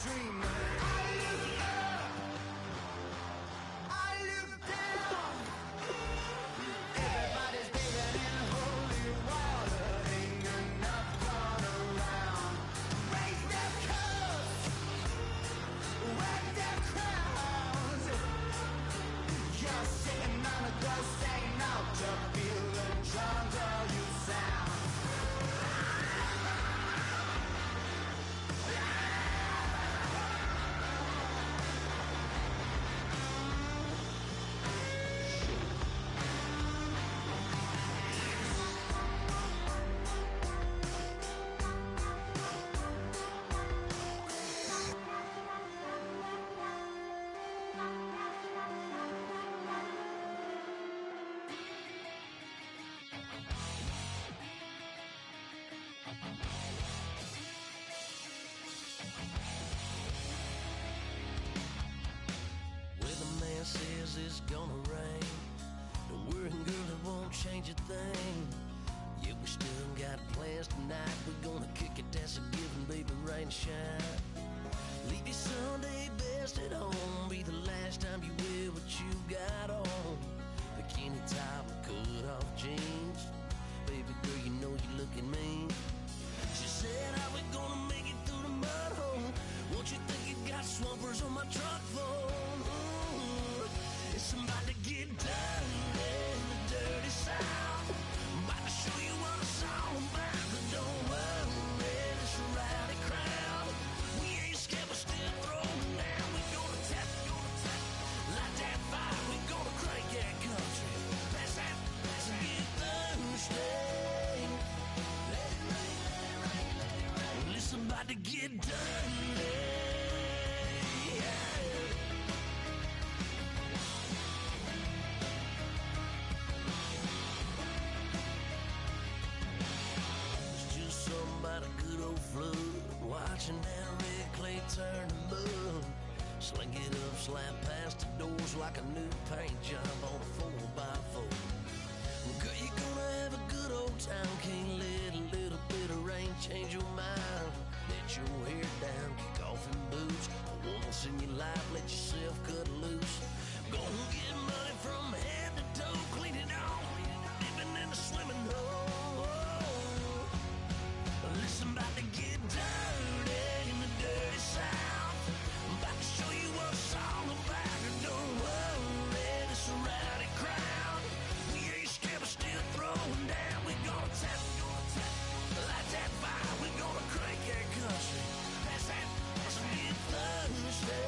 dreamer. I look up, I look down. Everybody's bathing in holy water. Ain't enough gone around. Raise their cups, wag their crowns. You're sitting on a ghost, ain't out to feel the drums of you sound. Says it's gonna rain. Don't worry, girl, it won't change a thing. Yeah, we still got plans tonight. We're gonna kick it, that's a given, baby, rain or shine. Leave your Sunday best at home. Be the last time you wear what you got on. Bikini top and cut off jeans. Baby girl, you know you looking mean. She said, how we gonna make it through the mud hole? Won't you think you got swampers on my truck phone? It's about to get dirty in the dirty South. I'm about to show you what it's all about. But don't worry, it's a rowdy crowd. We ain't scared, we're still throwing down. We gonna tap, light that fire. We gonna crank that country. Pass that, and get thirsty. Let it rain, let it rain, let it rain. Well, it's about to get dirty. About a good old flood, watching that red clay turn to mud. Sling it up, slap past the doors like a new paint job on a 4x4. Girl, you're gonna have a good old time. Can't let a little bit of rain change your mind. Let your hair down, kick off in boots. Once in your life, let yourself cut loose. Gonna get money from head to toe, clean it off, living in a swimming hole. Listen, about to get dirty in the dirty South. I'm about to show you what it's all about. And don't worry, it's a rowdy crowd. We ain't scared, we're still throwing down. We gonna tap, light that fire. We gonna crank that country. Pass that, let's get thirsty.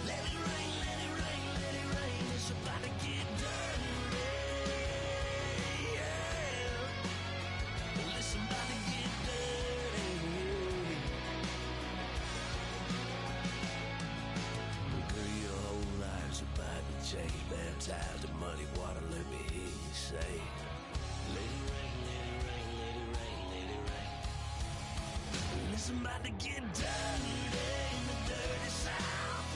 Let it rain, let it rain, let it rain. It's about to get dirty. Listen, about to get dirty. Girl, your whole life's about to change. Baptized in muddy water, let me hear you say, let it rain, let it rain, let it rain, let it rain. Listen, about to get dirty in the dirty South.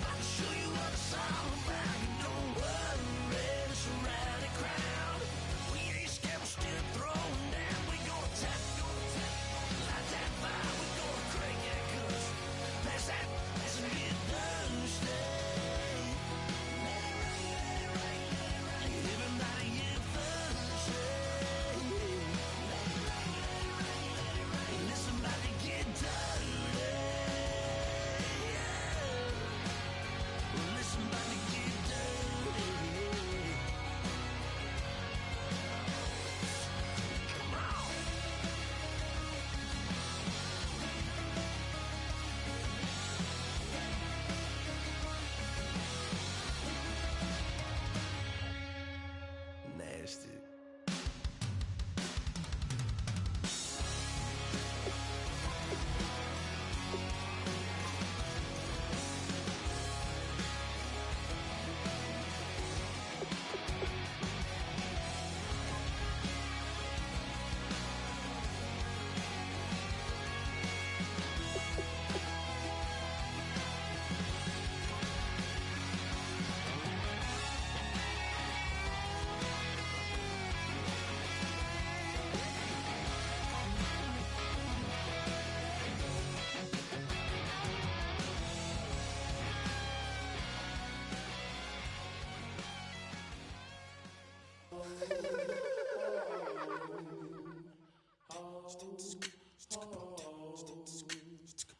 About to show you what it's all about. You don't worry, it's a rowdy crowd. We ain't scared, we're still throwing down. Tap, light that fire. We gonna crank that country. Pass that, let's get thirsty. Let it rain, let it rain, let it rain. Everybody get thirsty. Let it rain, let it rain, let it rain. Listen, about to get dirty.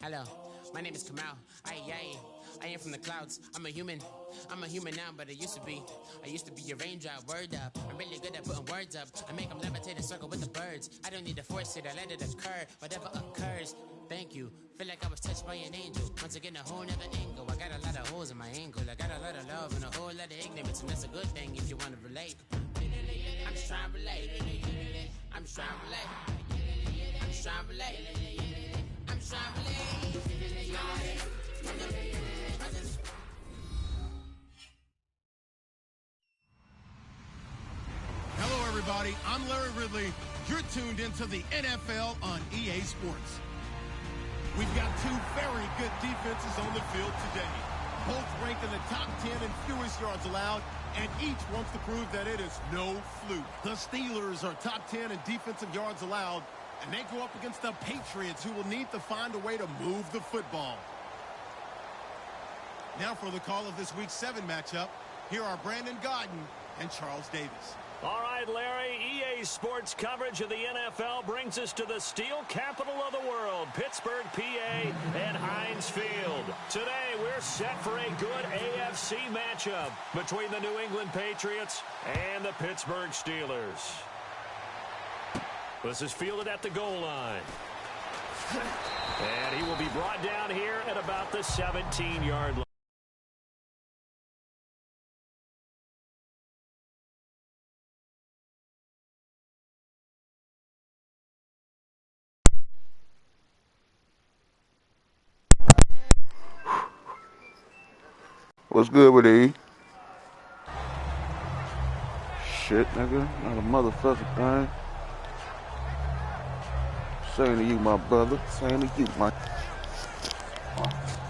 Hello, my name is Kamal. I am from the clouds. I'm a human now, but I used to be a raindrop. Word up, I'm really good at putting words up. I make them levitate and circle with the birds. I don't need to force it, I let it occur. Whatever occurs, thank you. Feel like I was touched by an angel. Once again, a whole nother angle. I got a lot of holes in my angle. I got a lot of love and a whole lot of ignorance, and that's a good thing if you want to relate. I'm just trying to relate. I'm just trying to relate. I'm just trying to relate. I'm just trying to relate. Hello, everybody. I'm Larry Ridley. You're tuned into the NFL on EA Sports. We've got two very good defenses on the field today. Both ranked in the top 10 in fewest yards allowed, and each wants to prove that it is no fluke. The Steelers are top 10 in defensive yards allowed, and they go up against the Patriots, who will need to find a way to move the football. Now for the call of this Week 7 matchup, here are Brandon Godden and Charles Davis. All right, Larry, EA Sports coverage of the NFL brings us to the steel capital of the world, Pittsburgh, PA, and Heinz Field. Today, we're set for a good AFC matchup between the New England Patriots and the Pittsburgh Steelers. This is fielded at the goal line. And he will be brought down here at about the 17-yard line. What's good with E? Shit, nigga. Not a motherfucking thing. Saying to you, my brother. Saying to you, my...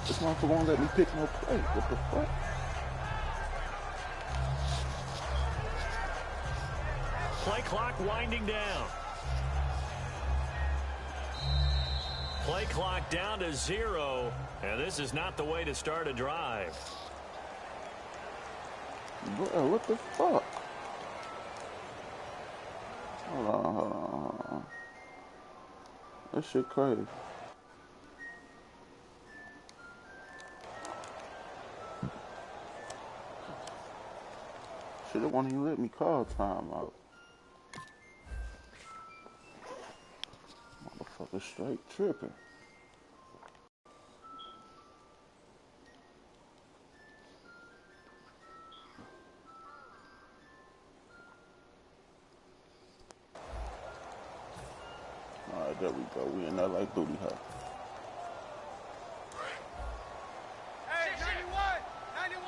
This motherfucker won't let me pick no plate. What the fuck? Play clock winding down. Play clock down to 0. And this is not the way to start a drive. Bro, what the fuck? Hold on. That shit crazy. Shit, it won't even let me call timeout. Motherfucker straight tripping. Alright, there we go. We in that like booty hole. Hey, 91!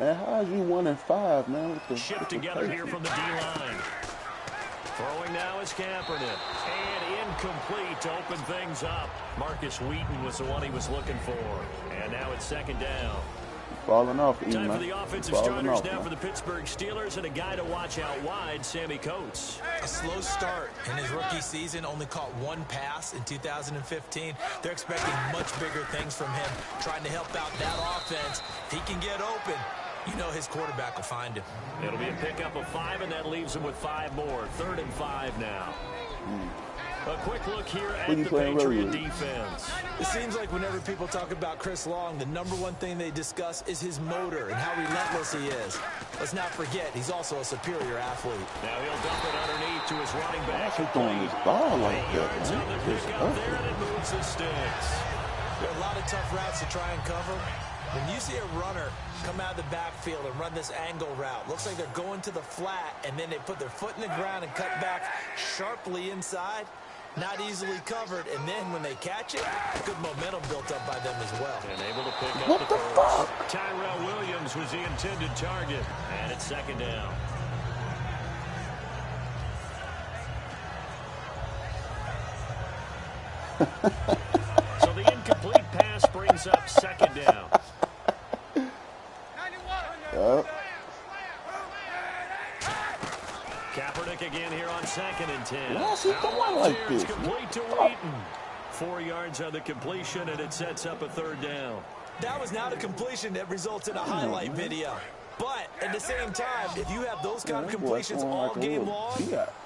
Man, how is you 1-5, man? What the Shift together here from the D-line. Throwing now is Kaepernick. And incomplete to open things up. Marcus Wheaton was the one he was looking for. And now it's second down. Falling off, Time for the offensive starters now for the Pittsburgh Steelers, and a guy to watch out wide, Sammy Coates. A slow start in his rookie season, only caught one pass in 2015. They're expecting much bigger things from him, trying to help out that offense. If he can get open, you know his quarterback will find him. It'll be a pickup of 5, and that leaves him with 5 more. 3rd and 5 now. A quick look here at the Patriot defense. It seems like whenever people talk about Chris Long, the number one thing they discuss is his motor and how relentless he is. Let's not forget, he's also a superior athlete. Now he'll dump it underneath to his running back. He's throwing his ball like that, man. On the pickup there, and it moves the sticks. There are a lot of tough routes to try and cover. When you see a runner come out of the backfield and run this angle route, looks like they're going to the flat, and then they put their foot in the ground and cut back sharply inside. Not easily covered, and then when they catch it, good momentum built up by them as well. And able to pick up What the fuck? Tyrell Williams was the intended target, and it's second down. So the incomplete pass brings up second down. 91! Yep. Kaepernick again here on 2nd and 10. Why is he throwing like this? Complete to Wheaton. 4 yards on the completion, and it sets up a 3rd down. That was not a completion that results in a highlight video. But at the same time, if you have those kind of completions all game long,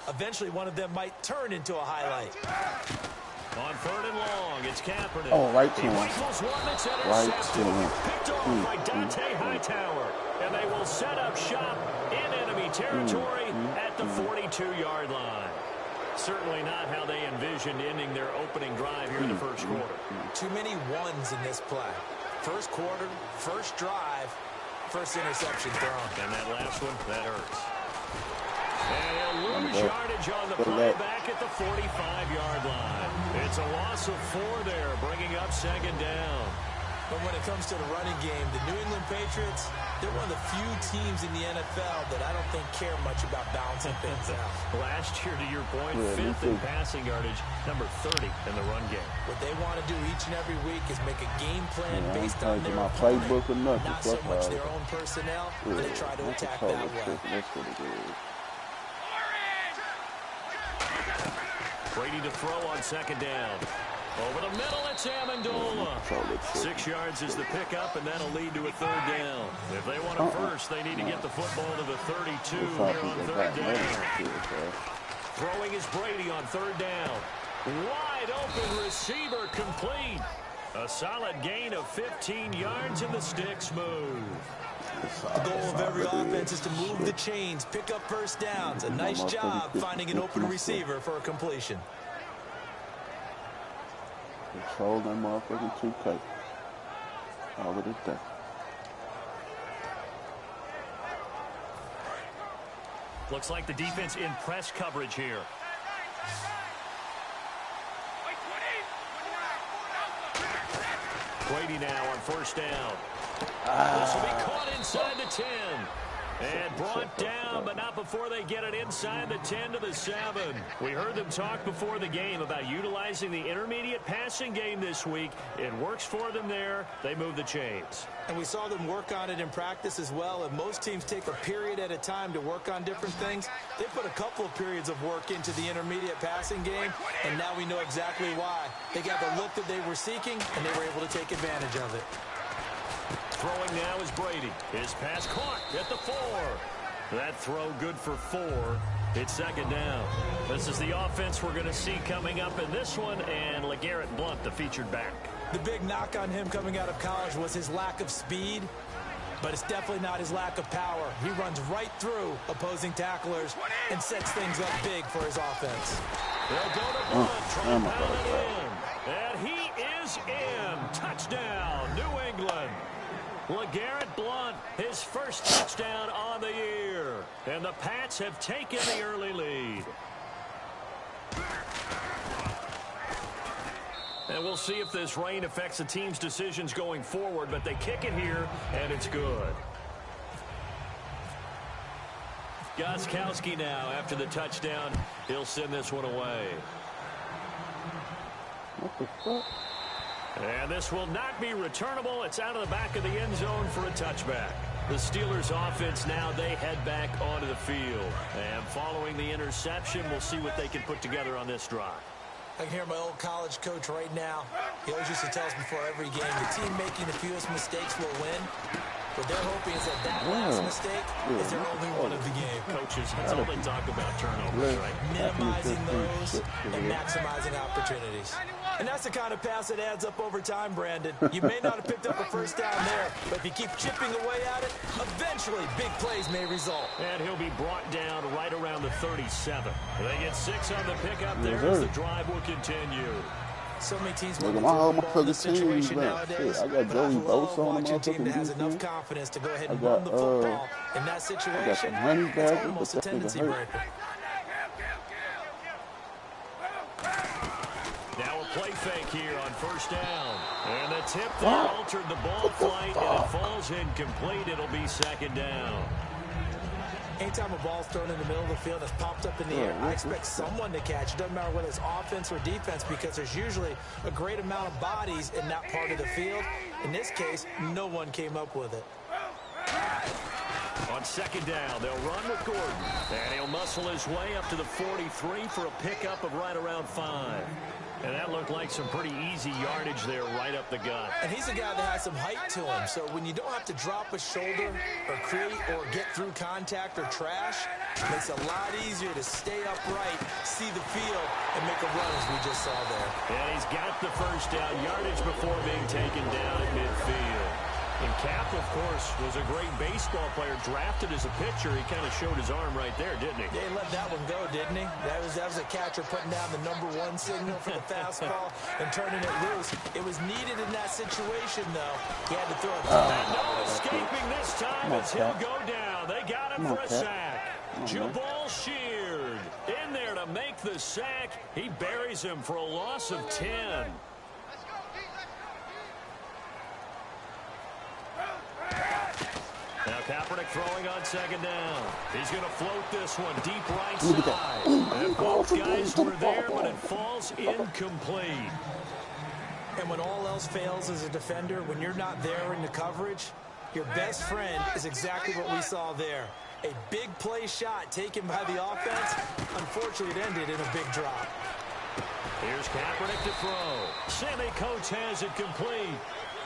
eventually one of them might turn into a highlight. On 3rd and long, It's Kaepernick. Oh, right to He him. rifles one that's Right to intercepted. him. Picked off by Dante Hightower. And they will set up shop in enemy territory at the 42-yard line. Certainly not how they envisioned ending their opening drive here in the first quarter. Too many ones in this play. First quarter, first drive, first interception thrown. And that last one, that hurts. And he'll lose yardage on the play back at the 45-yard line. It's a loss of 4 there, bringing up second down. But when it comes to the running game, the New England Patriots, they're one of the few teams in the NFL that I don't think care much about balancing things out. Last year, to your point, 5th in passing yardage, number 30 in the run game. What they want to do each and every week is make a game plan based on their my opponent, playbook or nothing. not so much their own personnel, but they try to attack that way. That's what it is. Brady to throw on second down. Over the middle, it's Amendola. 6 yards is the pickup, and that'll lead to a third down. If they want a first, they need to get the football to the 32 here on third down. Throwing is Brady on third down. Wide open receiver complete. A solid gain of 15 yards, and the sticks move. The goal of every offense is to move the chains, pick up first downs. A nice job finding an open receiver for a completion. Control that motherfucking 2K. All of the day. Looks like the defense in press coverage here. Brady now on first down. This will be caught inside the 10. And brought down, but not before they get it inside the 10 to the 7. We heard them talk before the game about utilizing the intermediate passing game this week. It works for them there. They move the chains. And we saw them work on it in practice as well. And most teams take a period at a time to work on different things. They put a couple of periods of work into the intermediate passing game, and now we know exactly why. They got the look that they were seeking, and they were able to take advantage of it. Throwing now is Brady. His pass caught at the 4. That throw good for 4. It's second down. This is the offense we're going to see coming up in this one, and LeGarrette Blount, the featured back. The big knock on him coming out of college was his lack of speed, but it's definitely not his lack of power. He runs right through opposing tacklers and sets things up big for his offense. They'll go to Blount, trying to pound it in. And he is in. Touchdown, New England. LeGarrette Blount, his first touchdown on the year. And the Pats have taken the early lead. And we'll see if this rain affects the team's decisions going forward, but they kick it here, and it's good. Gostkowski now, after the touchdown, he'll send this one away. What the fuck? And this will not be returnable. It's out of the back of the end zone for a touchback. The Steelers offense now, they head back onto the field. And following the interception, we'll see what they can put together on this drive. I can hear my old college coach right now. He always used to tell us before every game, the team making the fewest mistakes will win. What they're hoping is that last mistake is their only one of the game. Coaches, that's all they talk about, turnovers, right? Minimizing those and maximizing opportunities. And that's the kind of pass that adds up over time, Brandon. You may not have picked up a first down there, but if you keep chipping away at it, eventually big plays may result. And he'll be brought down right around the 37. They get 6 on the pickup there as the drive will continue. So many teams Look want at to my throw the ball in this motherfucking team, situation man. nowadays. Shit, I got Joey But I love Bosa on watching the a team that has motherfucking enough defense. confidence to go ahead and I got, run the football. In that situation, Honey it's Badger, almost a but that nigga tendency hurt. breaker. Now a play fake here on first down. And the tip there altered the ball flight, and it falls incomplete. It'll be second down. Anytime a ball's thrown in the middle of the field that's popped up in the air, I expect someone to catch. It doesn't matter whether it's offense or defense, because there's usually a great amount of bodies in that part of the field. In this case, no one came up with it. On second down, they'll run with Gordon. And he'll muscle his way up to the 43 for a pickup of right around 5. And that looked like some pretty easy yardage there right up the gut. And he's a guy that has some height to him. So when you don't have to drop a shoulder or create or get through contact or trash, it makes it a lot easier to stay upright, see the field, and make a run as we just saw there. And he's got the first down yardage before being taken down at midfield. And Cap, of course, was a great baseball player, drafted as a pitcher. He kind of showed his arm right there, didn't he? Yeah, he let that one go, didn't he? That was a catcher putting down the #1 signal for the fastball and turning it loose. It was needed in that situation, though. He had to throw it. And no escaping this time as he'll go down. They got him for a sack. Jabal Sheard in there to make the sack. He buries him for a loss of 10. Now Kaepernick throwing on second down. He's going to float this one deep right side. And both guys were there, but it falls incomplete. And when all else fails as a defender, when you're not there in the coverage, your best friend is exactly what we saw there. A big play shot taken by the offense. Unfortunately, it ended in a big drop. Here's Kaepernick to throw. Sammy Coates has it complete.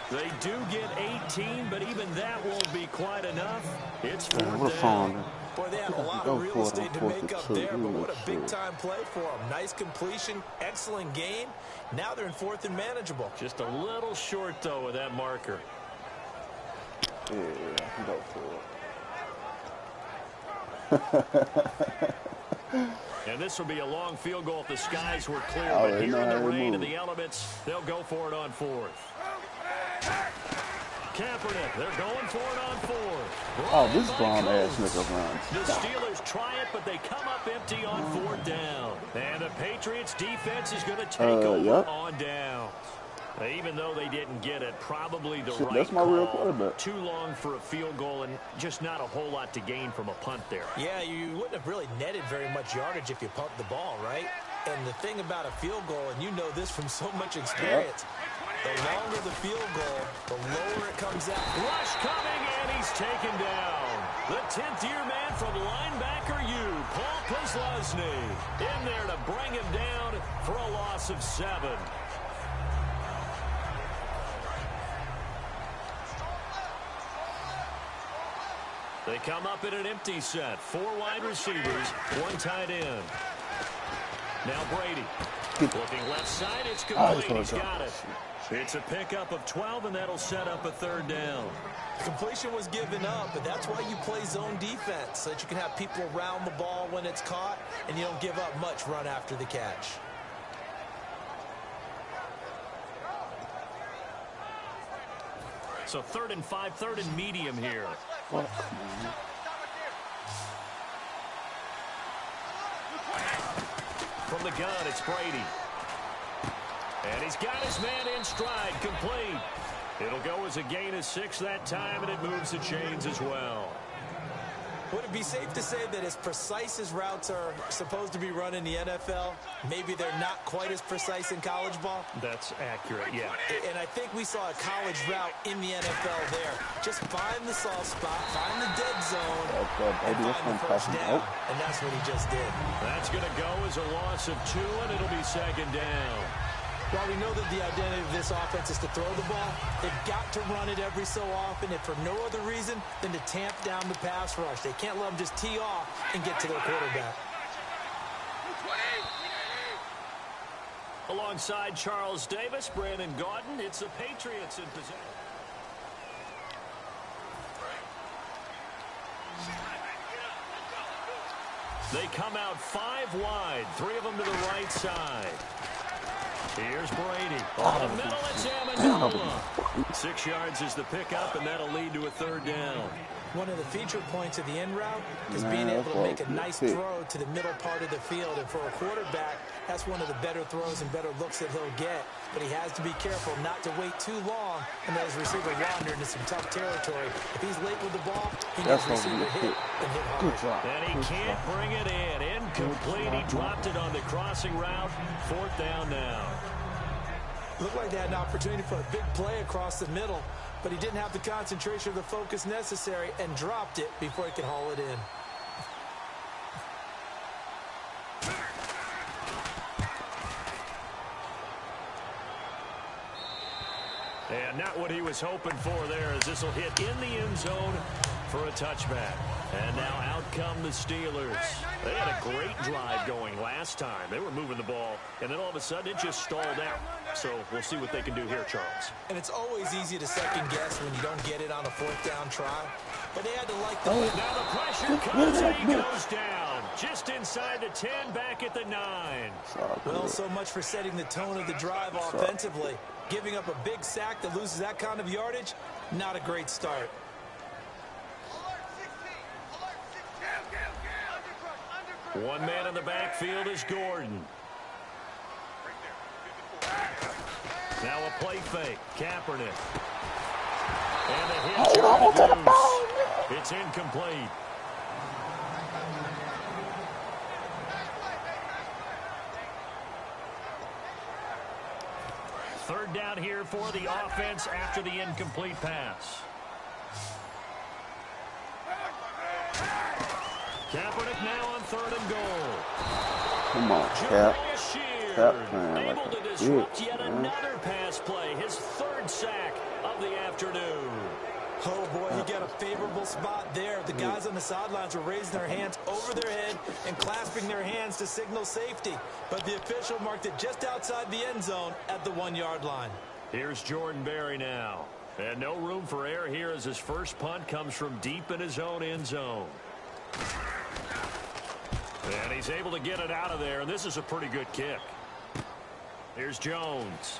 They do get 18, but even that won't be quite enough. It's 4th down. Boy, they had a lot of real estate to make up there, but what a big-time play for them. Nice completion, excellent game. Now they're in 4th and manageable. Just a little short, though, with that marker. Yeah, go for it. And this will be a long field goal if the skies were clear. But here in the rain and the elements, they'll go for it on 4th. Kaepernick, they're going for it on 4th. Oh, this bomb-ass nigga runs. The Steelers try it, but they come up empty on 4th down. And the Patriots defense is going to take over on down. Even though they didn't get it, probably the right that's my call. real quarterback. Too long for a field goal and just not a whole lot to gain from a punt there. Yeah, you wouldn't have really netted very much yardage if you pumped the ball, right? And the thing about a field goal, and you know this from so much experience, the longer the field goal, the lower it comes out. Rush coming, and he's taken down. The 10th-year man from linebacker U, Paul Posluszny, in there to bring him down for a loss of 7. They come up in an empty set. 4 wide receivers, 1 tight end. Now Brady. Looking left side, it's complete. He's got it. It's a pickup of 12, and that'll set up a 3rd down. Completion was given up, but that's why you play zone defense, so that you can have people around the ball when it's caught, and you don't give up much run after the catch. So 3rd and 5, 3rd and medium here. From the gun, it's Brady. And he's got his man in stride, complete. It'll go as a gain of 6 that time, and it moves the chains as well. Would it be safe to say that as precise as routes are supposed to be run in the NFL, maybe they're not quite as precise in college ball? That's accurate, yeah. And I think we saw a college route in the NFL there. Just find the soft spot, find the dead zone, and find the first down. And that's what he just did. That's going to go as a loss of 2, and it'll be 2nd down. While we know that the identity of this offense is to throw the ball, they've got to run it every so often, and for no other reason than to tamp down the pass rush. They can't let them just tee off and get to their quarterback. Alongside Charles Davis, Brandon Gaudin, it's the Patriots in possession. They come out 5 wide, 3 of them to the right side. Here's Brady. On the middle, it's Amendola. 6 yards is the pickup, and that'll lead to a 3rd down. One of the feature points of the in route is being able to make a nice throw to the middle part of the field. And for a quarterback, that's one of the better throws and better looks that he'll get. But he has to be careful not to wait too long and let his receiver wander into some tough territory. If he's late with the ball, he needs the receiver hit and hit hard. And he can't bring it in. Incomplete. He dropped it on the crossing route. 4th down now. Looked like they had an opportunity for a big play across the middle, but he didn't have the concentration or the focus necessary and dropped it before he could haul it in. And not what he was hoping for there, as this will hit in the end zone for a touchback. And now out come the Steelers. They had a great drive going last time. They were moving the ball, and then all of a sudden it just stalled out. So we'll see what they can do here, Charles. And it's always easy to second guess when you don't get it on a fourth down try. But they had to like the... Now the pressure comes and he goes down. Just inside the 10, back at the 9. Well, so much for setting the tone of the drive offensively. Giving up a big sack that loses that kind of yardage, not a great start. One man in the backfield is Gordon. Now a play fake. Kaepernick. And a hit to the deuce. It's incomplete. Third down here for the offense after the incomplete pass. Kaepernick now on 3rd and goal. Come on, Cap. Able to disrupt yet another pass play. His 3rd sack of the afternoon. Oh, boy, he got a favorable spot there. The guys on the sidelines were raising their hands over their head and clasping their hands to signal safety. But the official marked it just outside the end zone at the 1-yard line. Here's Jordan Berry now. And no room for error here as his first punt comes from deep in his own end zone. And he's able to get it out of there, and this is a pretty good kick. Here's Jones.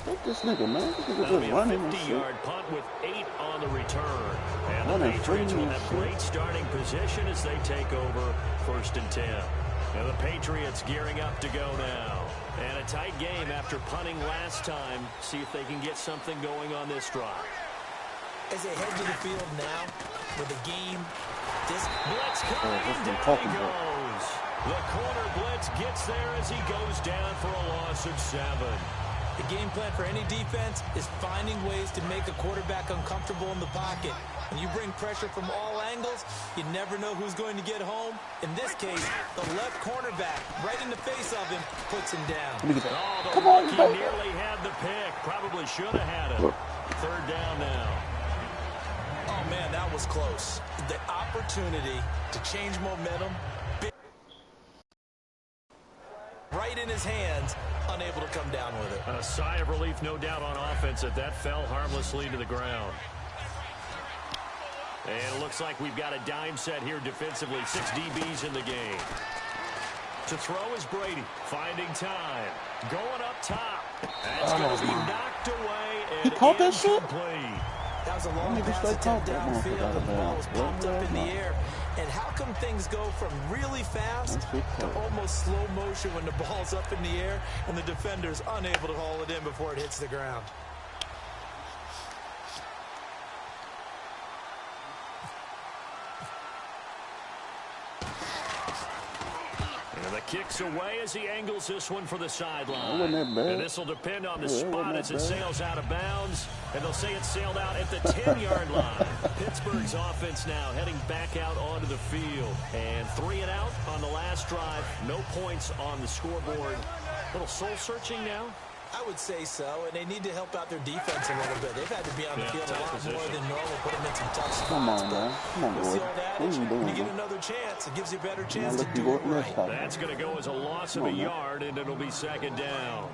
Take this nigga, man. This nigga That'll be just a running and 50-yard shit. punt with 8 on the return. And the Running Patriots free will and have shit. great starting position as they take over 1st and 10. And the Patriots gearing up to go now. And a tight game after punting last time. See if they can get something going on this drive. As they head to the field now, with the game, this blitz coming, down he goes. The corner blitz gets there as he goes down for a loss of 7. The game plan for any defense is finding ways to make a quarterback uncomfortable in the pocket. When you bring pressure from all angles, you never know who's going to get home. In this case, the left cornerback, right in the face of him, puts him down. Oh, the rookie nearly had the pick. Probably should have had it. 3rd down now. Oh, man, that was close. The opportunity to change momentum, right in his hands, unable to come down with it. A sigh of relief, no doubt, on offense that fell harmlessly to the ground. And it looks like we've got a dime set here defensively. 6 DBs in the game. To throw is Brady, finding time. Going up top. That's going to be knocked away and he caught that shit? incomplete. That was a long pass attempt downfield, and the ball was pumped up in the air. And how come things go from really fast to almost slow motion when the ball's up in the air and the defender's unable to haul it in before it hits the ground? And the kick's away as he angles this one for the sideline. Wasn't that bad? And this will depend on the Yeah, spot wasn't as that it bad? sails out of bounds. And they'll say it sailed out at the 10-yard line. Pittsburgh's offense now heading back out onto the field. And 3 and out on the last drive. No points on the scoreboard. A little soul-searching now. I would say so, and they need to help out their defense a little bit. They've had to be on the field a lot more than normal, put them in some tough spots. Come on, man. Come on, What's boy. the old What adage? are you When you doing, get man? another chance, it gives you a better chance Now to let you do go it to the next right. time. That's going to go as a loss of a yard, and it'll be 2nd down.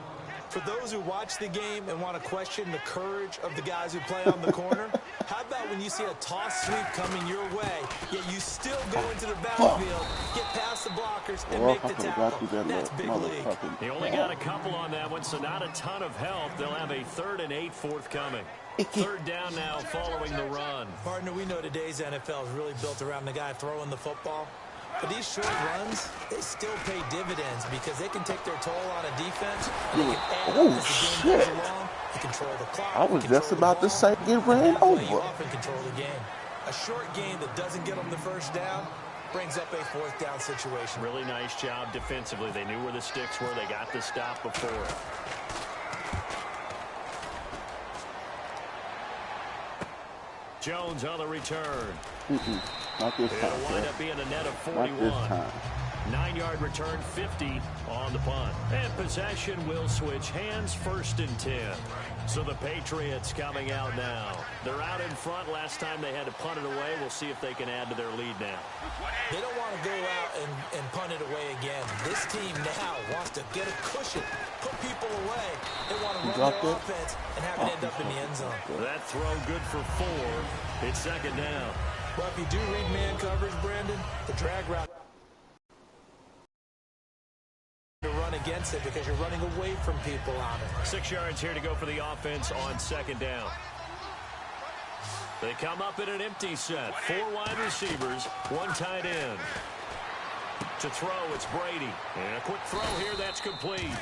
For those who watch the game and want to question the courage of the guys who play on the corner, how about when you see a toss sweep coming your way, yet you still go into the backfield, get past the blockers, and make the tackle? That's big league. He only got a couple on that one, so not a ton of help. They'll have a 3rd and 8 forthcoming. 3rd down now following the run. Partner, we know today's NFL is really built around the guy throwing the football. But these short runs, they still pay dividends because they can take their toll on a defense. And they can add up as the game goes along. You control the clock. I was just about to say get ran You over. often control the game. A short game that doesn't get them the 1st down brings up a 4th down situation. Really nice job defensively. They knew where the sticks were. They got the stop before it. Jones on the return. Not this time. It'll wind up being a net of 41. Not this time. 9-yard return, 50 on the punt. And possession will switch hands, 1st and 10. So the Patriots coming out now. They're out in front. Last time they had to punt it away. We'll see if they can add to their lead now. They don't want to go out and punt it away again. This team now wants to get a cushion, put people away. They want to run their offense and have it end up in the end zone. That throw good for 4. It's 2nd down. Well, if you do read man coverage, Brandon, the drag route to run against it because you're running away from people on it. 6 yards here to go for the offense on 2nd down. They come up in an empty set. 4 wide receivers, 1 tight end. To throw, it's Brady. And a quick throw here, that's complete.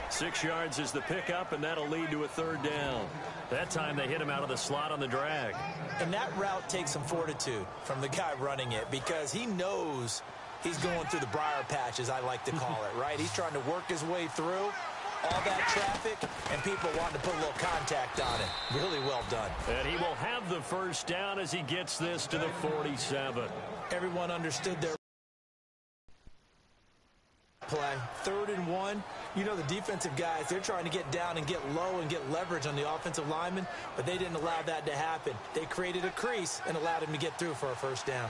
6 yards is the pickup, and that'll lead to a 3rd down. That time they hit him out of the slot on the drag. And that route takes some fortitude from the guy running it because he knows he's going through the briar patch, as I like to call it, right? He's trying to work his way through all that traffic, and people wanting to put a little contact on it. Really well done. And he will have the 1st down as he gets this to the 47. Everyone understood their play. 3rd and 1. You know, the defensive guys, they're trying to get down and get low and get leverage on the offensive lineman, but they didn't allow that to happen. They created a crease and allowed him to get through for a 1st down.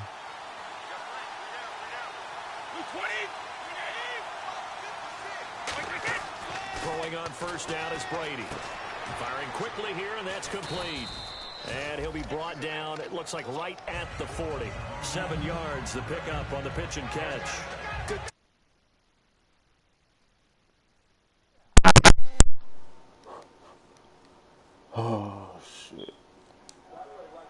Throwing on 1st down is Brady. Firing quickly here, and that's complete. And he'll be brought down, it looks like right at the 40. 7 yards, the pickup on the pitch and catch. Good. Oh, shit.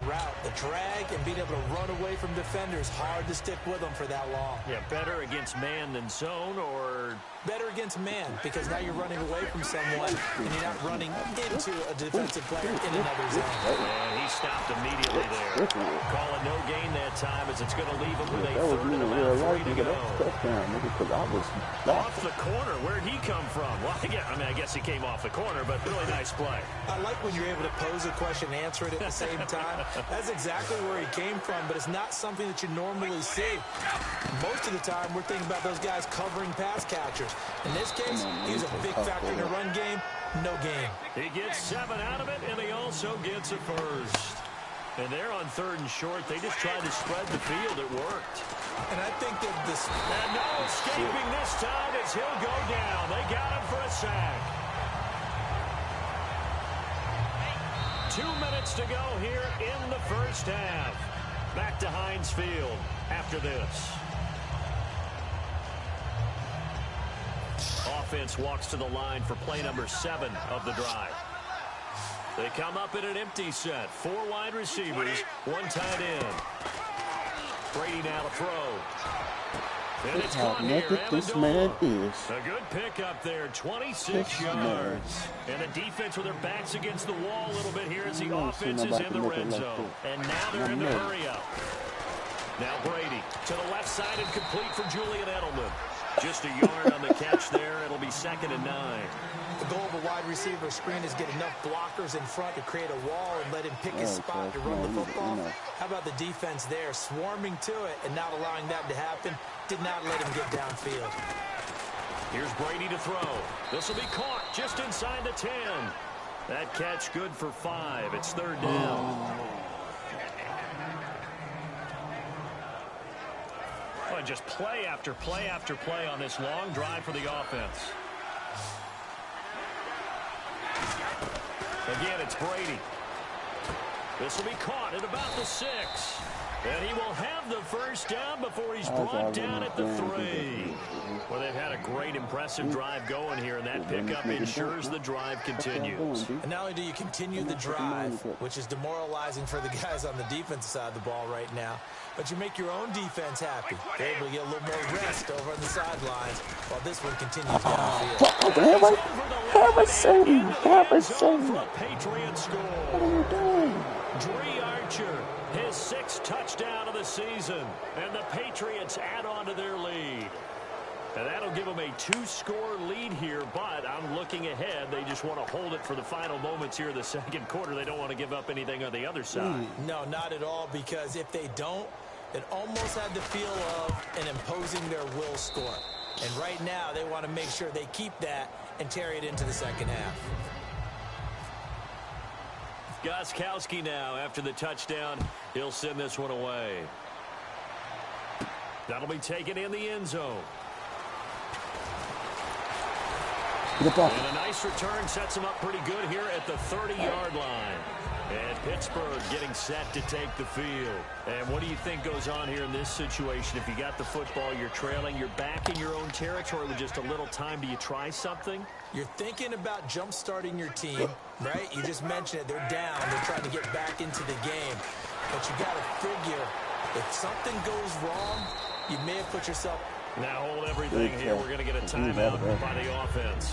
Route, the drag, and being able to run away from defenders. Hard to stick with them for that long. Yeah, better against man than zone, or better against man because now you're running away from someone and you're not running into a defensive player in another zone. And he stopped immediately there. Call it no gain that time as it's going to leave him with a 3rd and about 3 to go. Off the corner, where'd he come from? Well, I guess he came off the corner, but really nice play. I like when you're able to pose a question and answer it at the same time. That's exactly where he came from, but it's not something that you normally see. Most of the time, we're thinking about those guys covering pass catchers. In this case, he's a big factor in the run game. No game. He gets 7 out of it, and he also gets a 1st. And they're on 3rd and short. They just tried to spread the field. It worked. And I think that this... And no escaping this time as he'll go down. They got him for a sack. 2 minutes to go here in the 1st half. Back to Heinz Field after this. Offense walks to the line for play number 7 of the drive. They come up in an empty set. 4 wide receivers, 1 tight end. Brady now to throw. And it's caught here. This man is. A good pickup there, 26 yards. And the defense with their backs against the wall a little bit here as the offense is in the red zone. And now they're in the hurry-up. Now Brady to the left side and complete for Julian Edelman. Just a yard on the catch there. It'll be 2nd and 9. The goal of a wide receiver screen is get enough blockers in front to create a wall and let him pick his spot to run the football. How about the defense there, swarming to it and not allowing that to happen? Did not let him get downfield. Here's Brady to throw. This will be caught just inside the 10. That catch good for 5. It's 3rd down. Oh, just play after play after play on this long drive for the offense. Again, it's Brady. This will be caught at about the 6. And he will have the 1st down before he's brought down at the 3. Well, they've had a great, impressive drive going here, and that pickup ensures the drive continues. And not only do you continue the drive, which is demoralizing for the guys on the defensive side of the ball right now, but you make your own defense happy. They're able to get a little more rest over on the sidelines while this one continues downfield. Patriot score. What are you doing? Dree Archer, his 6th touchdown of the season, and the Patriots add on to their lead. And that'll give them a 2-score lead here, but I'm looking ahead. They just want to hold it for the final moments here in the 2nd quarter. They don't want to give up anything on the other side. No, not at all, because if they don't, that almost had the feel of an imposing their will score. And right now, they want to make sure they keep that and carry it into the second half. Gostkowski now after the touchdown. He'll send this one away. That'll be taken in the end zone. And a nice return sets him up pretty good here at the 30-yard line. And Pittsburgh getting set to take the field. And what do you think goes on here in this situation? If you got the football, you're trailing, you're back in your own territory with just a little time. Do you try something? You're thinking about jump-starting your team, right? You just mentioned it. They're down. They're trying to get back into the game. But you got to figure, if something goes wrong, you may have put yourself... Now hold everything here. We're going to get a timeout by the offense.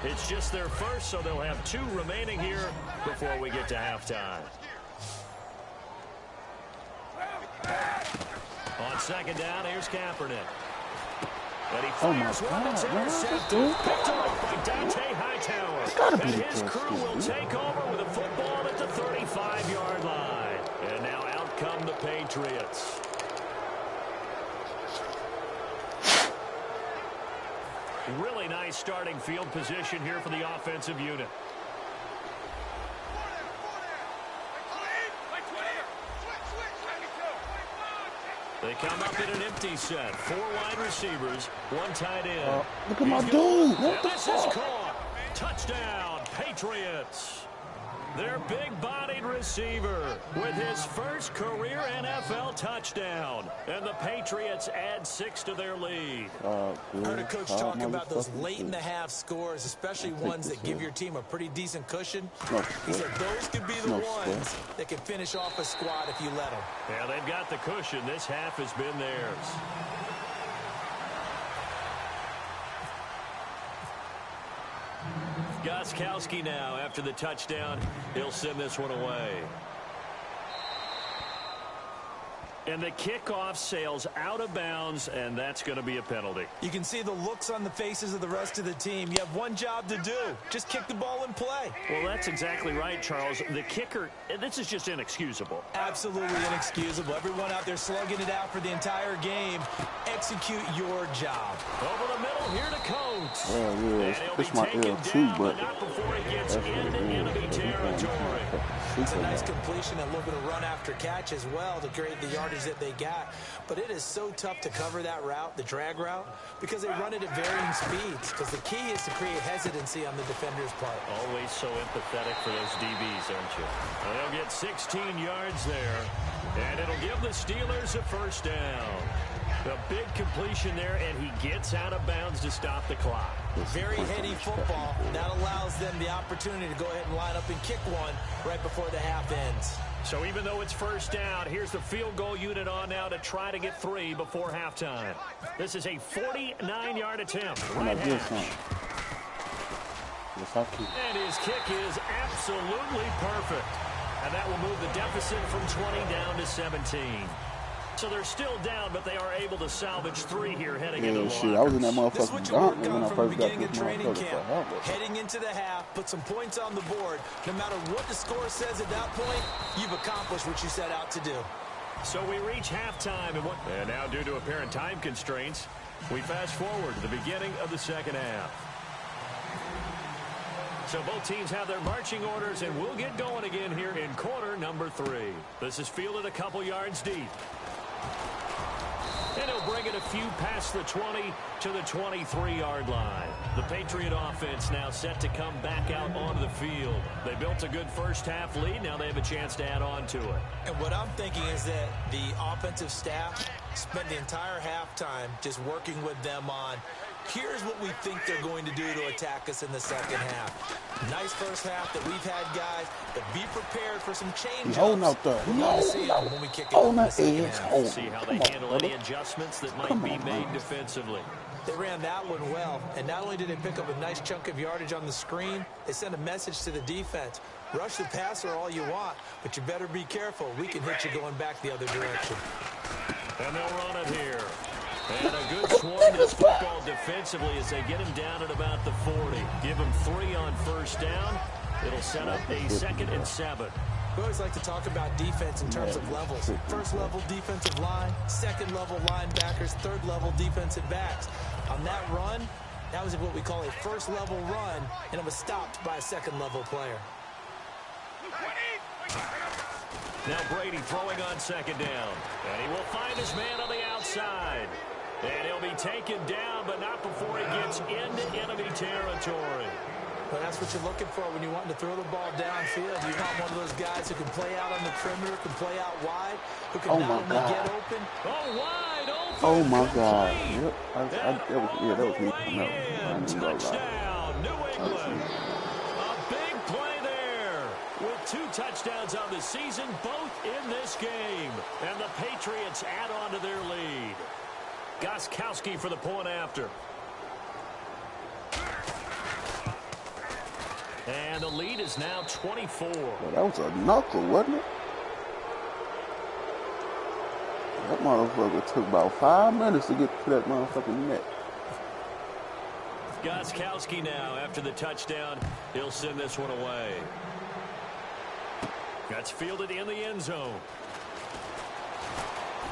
It's just their first, so they'll have 2 remaining here before we get to halftime. On second down, here's Kaepernick. And he fires one that's intercepted. Picked off by Dante Hightower. And his crew will take over with a football at the 35-yard line. And now out come the Patriots. Really nice starting field position here for the offensive unit. They come up in an empty set. 4 wide receivers, 1 tight end. Look at my dude. What the fuck? This is caught. Touchdown, Patriots. Their big-bodied receiver with his first career NFL touchdown. And the Patriots add 6 to their lead. I heard a coach talk about those late-in-the-half scores, especially ones that give your team a pretty decent cushion. He said those could be the ones that can finish off a squad if you let them. Yeah, they've got the cushion. This half has been theirs. Gostkowski now after the touchdown. He'll send this one away. And the kickoff sails out of bounds, and that's going to be a penalty. You can see the looks on the faces of the rest of the team. You have one job to do. Just kick the ball and play. Well, that's exactly right, Charles. The kicker, this is just inexcusable. Absolutely inexcusable. Everyone out there slugging it out for the entire game. Execute your job. Over the middle here to Coates. Well, yeah, it's my L too, but not before he gets into enemy territory. It's a nice completion and a little bit of run after catch as well to create the yardage that they got. But it is so tough to cover that route, the drag route, because they run it at varying speeds. Because the key is to create hesitancy on the defender's part. Always so empathetic for those DBs, aren't you? Well, they'll get 16 yards there, and it'll give the Steelers a first down. A big completion there, and he gets out of bounds to stop the clock. Very heady football. That allows them the opportunity to go ahead and line up and kick one right before the half ends. So even though it's first down, here's the field goal unit on now to try to get 3 before halftime. This is a 49-yard attempt. Right hash. And his kick is absolutely perfect. And that will move the deficit from 20 down to 17. So they're still down, but they are able to salvage 3 here heading into the shit, I was in that This is motherfucking what you work gauntlet when on I from first the got beginning this of training camp. motherfucker. Heading into the half, put some points on the board. No matter what the score says at that point, you've accomplished what you set out to do. So we reach halftime, and now due to apparent time constraints, we fast forward to the beginning of the second half. So both teams have their marching orders, and we'll get going again here in quarter number 3. This is fielded a couple yards deep. And he'll bring it a few past the 20 to the 23-yard line. The Patriot offense now set to come back out onto the field. They built a good first-half lead. Now they have a chance to add on to it. And what I'm thinking is that the offensive staff spent the entire halftime just working with them on, here's what we think they're going to do to attack us in the second half. Nice first half that we've had, guys, but be prepared for some change-ups. Holding out there. When we kick it in the second half. See how they handle any adjustments that might be made defensively. They ran that one well, and not only did they pick up a nice chunk of yardage on the screen, they sent a message to the defense. Rush the passer all you want, but you better be careful. We can hit you going back the other direction. And they'll run it here. And a good swarm to the football defensively as they get him down at about the 40. Give him 3 on first down. It'll set up a 2nd and 7. We always like to talk about defense in terms of levels. First level defensive line, second level linebackers, third level defensive backs. On that run, that was what we call a first level run, and it was stopped by a second level player. Now Brady throwing on second down. And he will find his man on the outside. And he'll be taken down, but not before he gets into enemy territory. Well, that's what you're looking for when you want to throw the ball downfield. You want one of those guys who can play out on the perimeter, can play out wide, who can not only get open. Oh, wide open. Oh, my God. Yep. That was me. No, Touchdown, New England. A big play there. With 2 touchdowns on the season, both in this game. And the Patriots add on to their lead. Gostkowski for the point after. And the lead is now 24. Well, that was a knuckle, wasn't it? That motherfucker took about 5 minutes to get to that motherfucking net. Gostkowski now, after the touchdown, he'll send this one away. That's fielded in the end zone.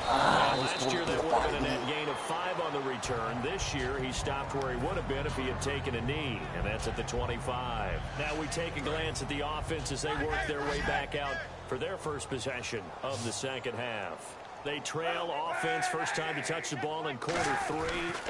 Last year, that would have been a net gain of 5 on the return. This year, he stopped where he would have been if he had taken a knee, and that's at the 25. Now we take a glance at the offense as they work their way back out for their first possession of the second half. They trail offense, first time to touch the ball in quarter 3,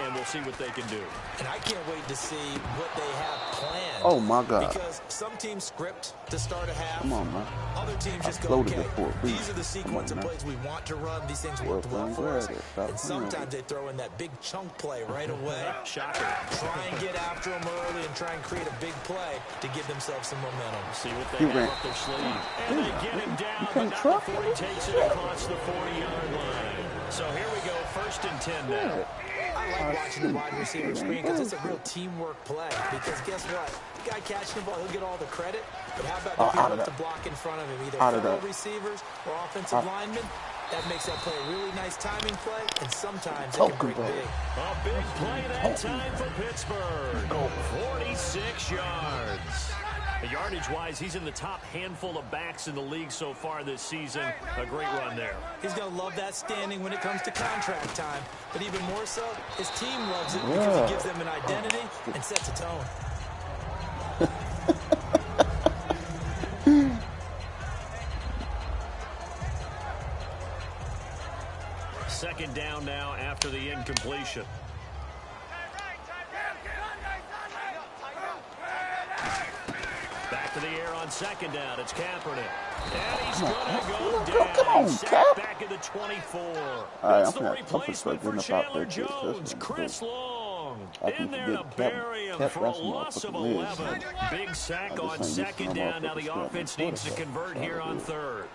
and we'll see what they can do. And I can't wait to see what they have planned. Oh, my God. Because some teams script to start a half. Come on, man. Other teams just go, okay, these are the sequence of plays we want to run. These things worked well for us. And sometimes they throw in that big chunk play right away. Shocker. Try and get after them early and try and create a big play to give themselves some momentum. See what they have up their sleeve. And they get him down, but not before he takes it across the 40-yard line. So here we go, 1st and 10 now. I like watching the wide receiver screen because it's a real teamwork play. Because guess what? The guy catching the ball, he'll get all the credit. But how about the people to block in front of him, either fellow receivers or offensive linemen? That makes that play a really nice timing play, and sometimes it can break big. A big play that time for Pittsburgh. 46 yards. Yardage-wise, he's in the top handful of backs in the league so far this season. A great run there. He's going to love that standing when it comes to contract time. But even more so, his team loves it because it gives them an identity and sets a tone. Second down now after the incompletion. Back to the air on second down. It's Kaepernick. And he's going to go down. Come on, He's Cap. back at the 24. That's the replacement for Chandler Jones. Chris Long in there to bury him for a loss of 11. Big sack on second down. Now the offense needs to convert here on third.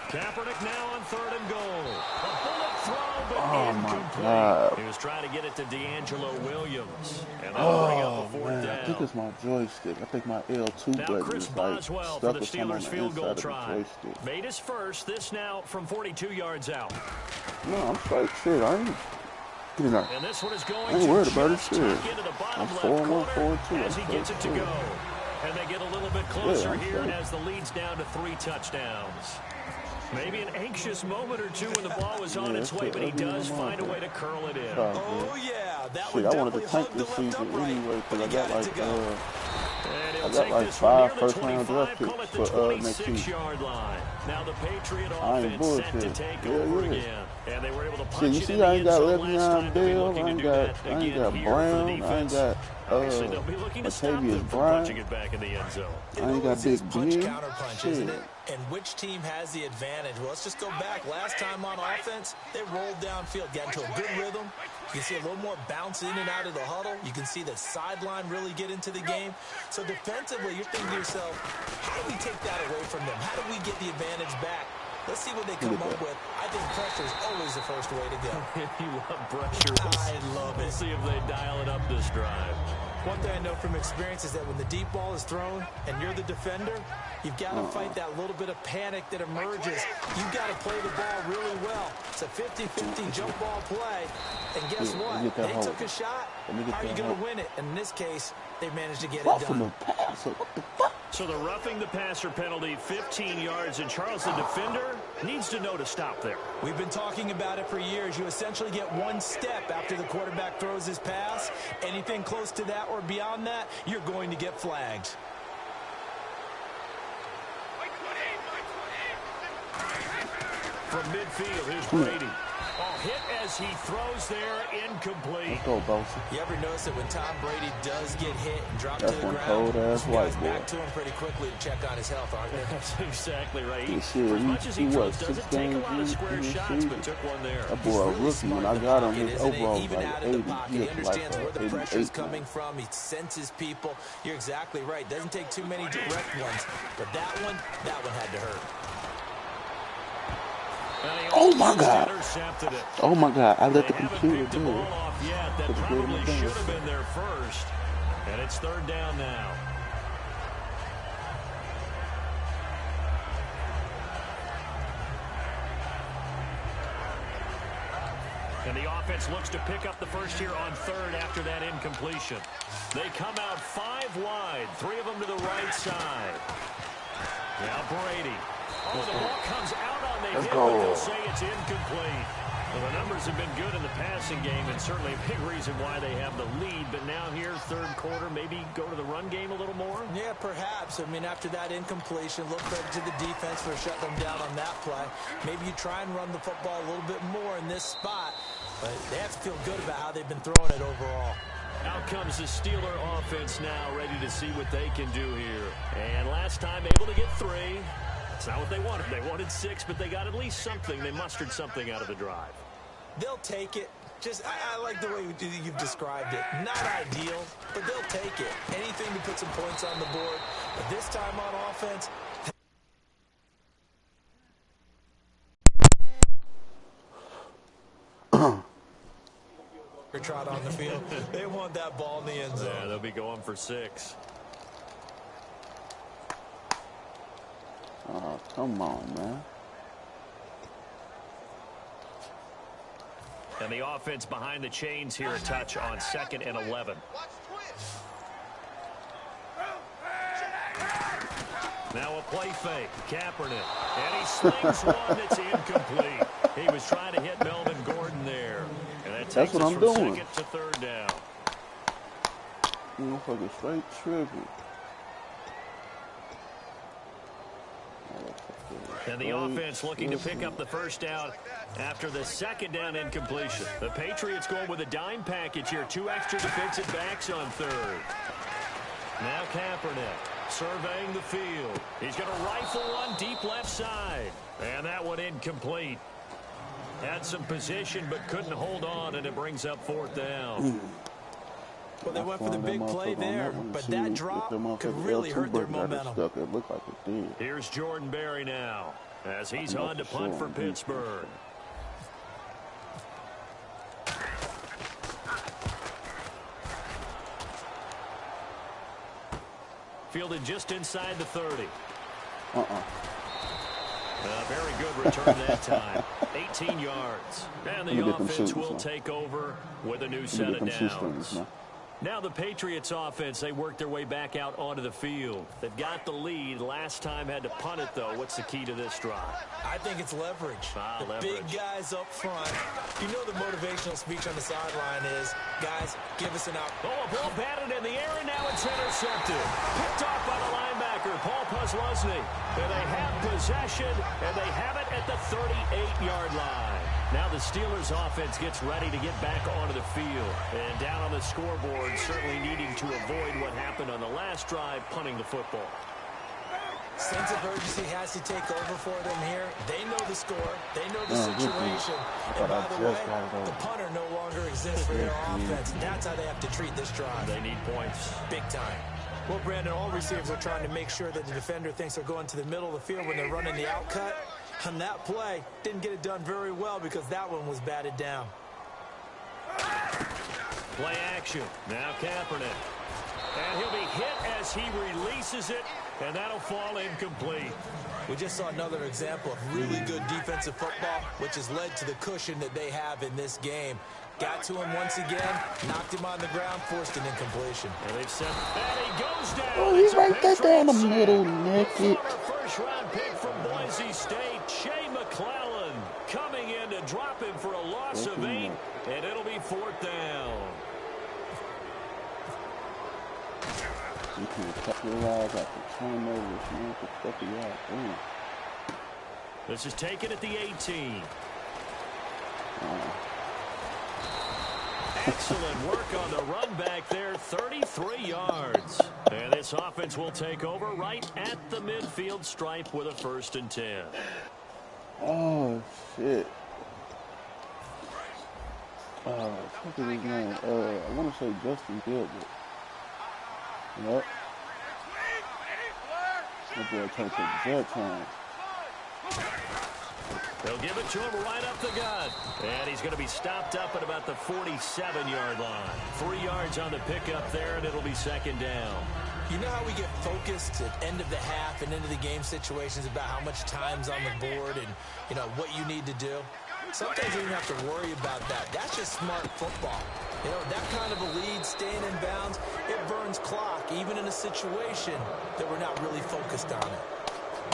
Kaepernick now on 3rd and goal. A bullet throw, but incomplete. He was trying to get it to D'Angelo Williams. And that'll bring up a 4th down. I think it's my joystick. I think my L2 button is like stuck for the with something on Steelers the field goal inside try. of the joystick. Made his first. This now from 42 yards out. No, I'm straight. Shit, I ain't getting there. And this one is going I ain't worried about it. Shit. into the bottom I'm left 4-1, 4-2. as he gets it to go. And they get a little bit closer here as the lead's down to 3 touchdowns. Maybe an anxious moment or two when the ball was on its way, but he does find a way to curl it in. Oh, yeah. That Shit, I wanted to tank this season anyway because I got like 5 first-round draft picks for next season. Now the Patriot I ain't offense set to bullshit. take Yeah, over yeah. again. And they were able to Shit, punch you it see, in the I ain't got end zone last time. Le'Veon They'll be Bell, looking I to ain't do got that again here for Brown, the I ain't defense. got Obviously, they'll be looking to stop them from punching it back in the end zone. I ain't got Big punch Ben. counter punch, isn't it? And which team has the advantage? Well, let's just go back. Last time on offense, they rolled downfield, got into a good rhythm. You can see a little more bounce in and out of the huddle. You can see the sideline really get into the game. So defensively, you're thinking to yourself, how do we take that away from them? How do we get the advantage back? Let's see what they come up with. I I think pressure is always the first way to go. You love pressure. I love it. We'll see if they dial it up this drive. One thing I know from experience is that when the deep ball is thrown and you're the defender, you've got to fight that little bit of panic that emerges. You've got to play the ball really well. It's a 50-50 jump ball play. And guess what? They took a shot. How are you going to win it? And in this case, they managed to get it done. So the roughing the passer penalty, 15 yards, and Charles, the defender, needs to know to stop there. We've been talking about it for years. You essentially get one step after the quarterback throws his pass. Anything close to that or beyond that, you're going to get flagged. From midfield, here's Brady. Hit as he throws there, incomplete. Go, Bosa. You ever notice that when Tom Brady does get hit and dropped to the ground, cold-ass white boy. back to him pretty quickly to check on his health, aren't they? That's exactly right. For as much as he throws, doesn't take a lot of square shots, but took one there. That boy a rookie. When I got him, his overall was Even like out 80. of the pocket, he understands where the pressure's 88 coming from. He senses people. You're exactly right. Doesn't take too many direct ones, but that one had to hurt. Oh my God! Oh my God! I let the computer do it. That probably should have been there first, and it's third down now. And the offense looks to pick up the first here on third after that incompletion. They come out 5 wide, 3 of them to the right side. Now Brady. Oh, the ball comes out on the hit, but they'll say it's incomplete. Well, the numbers have been good in the passing game, and certainly a big reason why they have the lead. But now here, third quarter, maybe go to the run game a little more? Yeah, perhaps. I mean, after that incompletion, look to the defense for shutting them down on that play. Maybe you try and run the football a little bit more in this spot, but they have to feel good about how they've been throwing it overall. Out comes the Steeler offense now, ready to see what they can do here. And last time, able to get 3. It's not what they wanted. They wanted 6, but they got at least something. They mustered something out of the drive. They'll take it. I like the way you've described it. Not ideal, but they'll take it. Anything to put some points on the board. But this time on offense, trot on the field. They want that ball in the end zone. Yeah, they'll be going for 6. Oh, come on, man. And the offense behind the chains here a touch on 2nd and 11. Now a play fake. Kaepernick. And he slings one that's incomplete. He was trying to hit Melvin Gordon there. And that takes us from 2nd to 3rd down. You fucking straight tripping. And the offense looking to pick up the first down after the 2nd down incompletion. The Patriots going with a dime package here. 2 extra defensive backs on 3rd. Now Kaepernick surveying the field. He's going to rifle one deep left side. And that one incomplete. Had some position but couldn't hold on, and it brings up 4th down. Well, they went for the big play there, but that drop could really hurt their momentum. It looked like it did. Here's Jordan Berry now as he's on to punt for Pittsburgh. Fielded just inside the 30. A very good return that time. 18 yards. And the offense will take over with a new set of downs. Now the Patriots offense, they work their way back out onto the field. They've got the lead. Last time had to punt it, though. What's the key to this drive? I think it's leverage. The big guys up front. You know the motivational speech on the sideline is, guys, give us an out. Oh, a ball batted in the air, and now it's intercepted. Picked off by the linebacker, Paul Posluszny. And they have possession, and they have it at the 38-yard line. Now the Steelers offense gets ready to get back onto the field. And down on the scoreboard, certainly needing to avoid what happened on the last drive, punting the football. Sense of urgency has to take over for them here. They know the score. They know the situation. And by the way, the punter no longer exists for their offense. That's how they have to treat this drive. They need points. Big time. Well, Brandon, all receivers are trying to make sure that the defender thinks they're going to the middle of the field when they're running the out cut. On that play, didn't get it done very well because that one was batted down. Play action. Now Kaepernick. And he'll be hit as he releases it, and that'll fall incomplete. We just saw another example of really good defensive football, which has led to the cushion that they have in this game. Got to him once again, knocked him on the ground, forced an incompletion. And they've sent, and he goes down. Oh, he right there down the middle, naked. First-round pick from Boise State, Shea McClellan, coming in to drop him for a loss of 8, and it'll be 4th down. You can cut your eyes out the turnovers, man. The fuck you out. This is taken at the 18. Excellent work on the run back there, 33 yards. And this offense will take over right at the midfield stripe with a 1st and 10. Oh, shit. What is his name? I want to say Justin Gilbert. Yep. That boy takes exact time. They'll give it to him right up the gut. And he's going to be stopped up at about the 47-yard line. 3 yards on the pickup there, and it'll be 2nd down. You know how we get focused at end of the half and into the game situations about how much time's on the board and, you know, what you need to do? Sometimes you don't have to worry about that. That's just smart football. You know, that kind of a lead, staying in bounds, it burns clock, even in a situation that we're not really focused on it.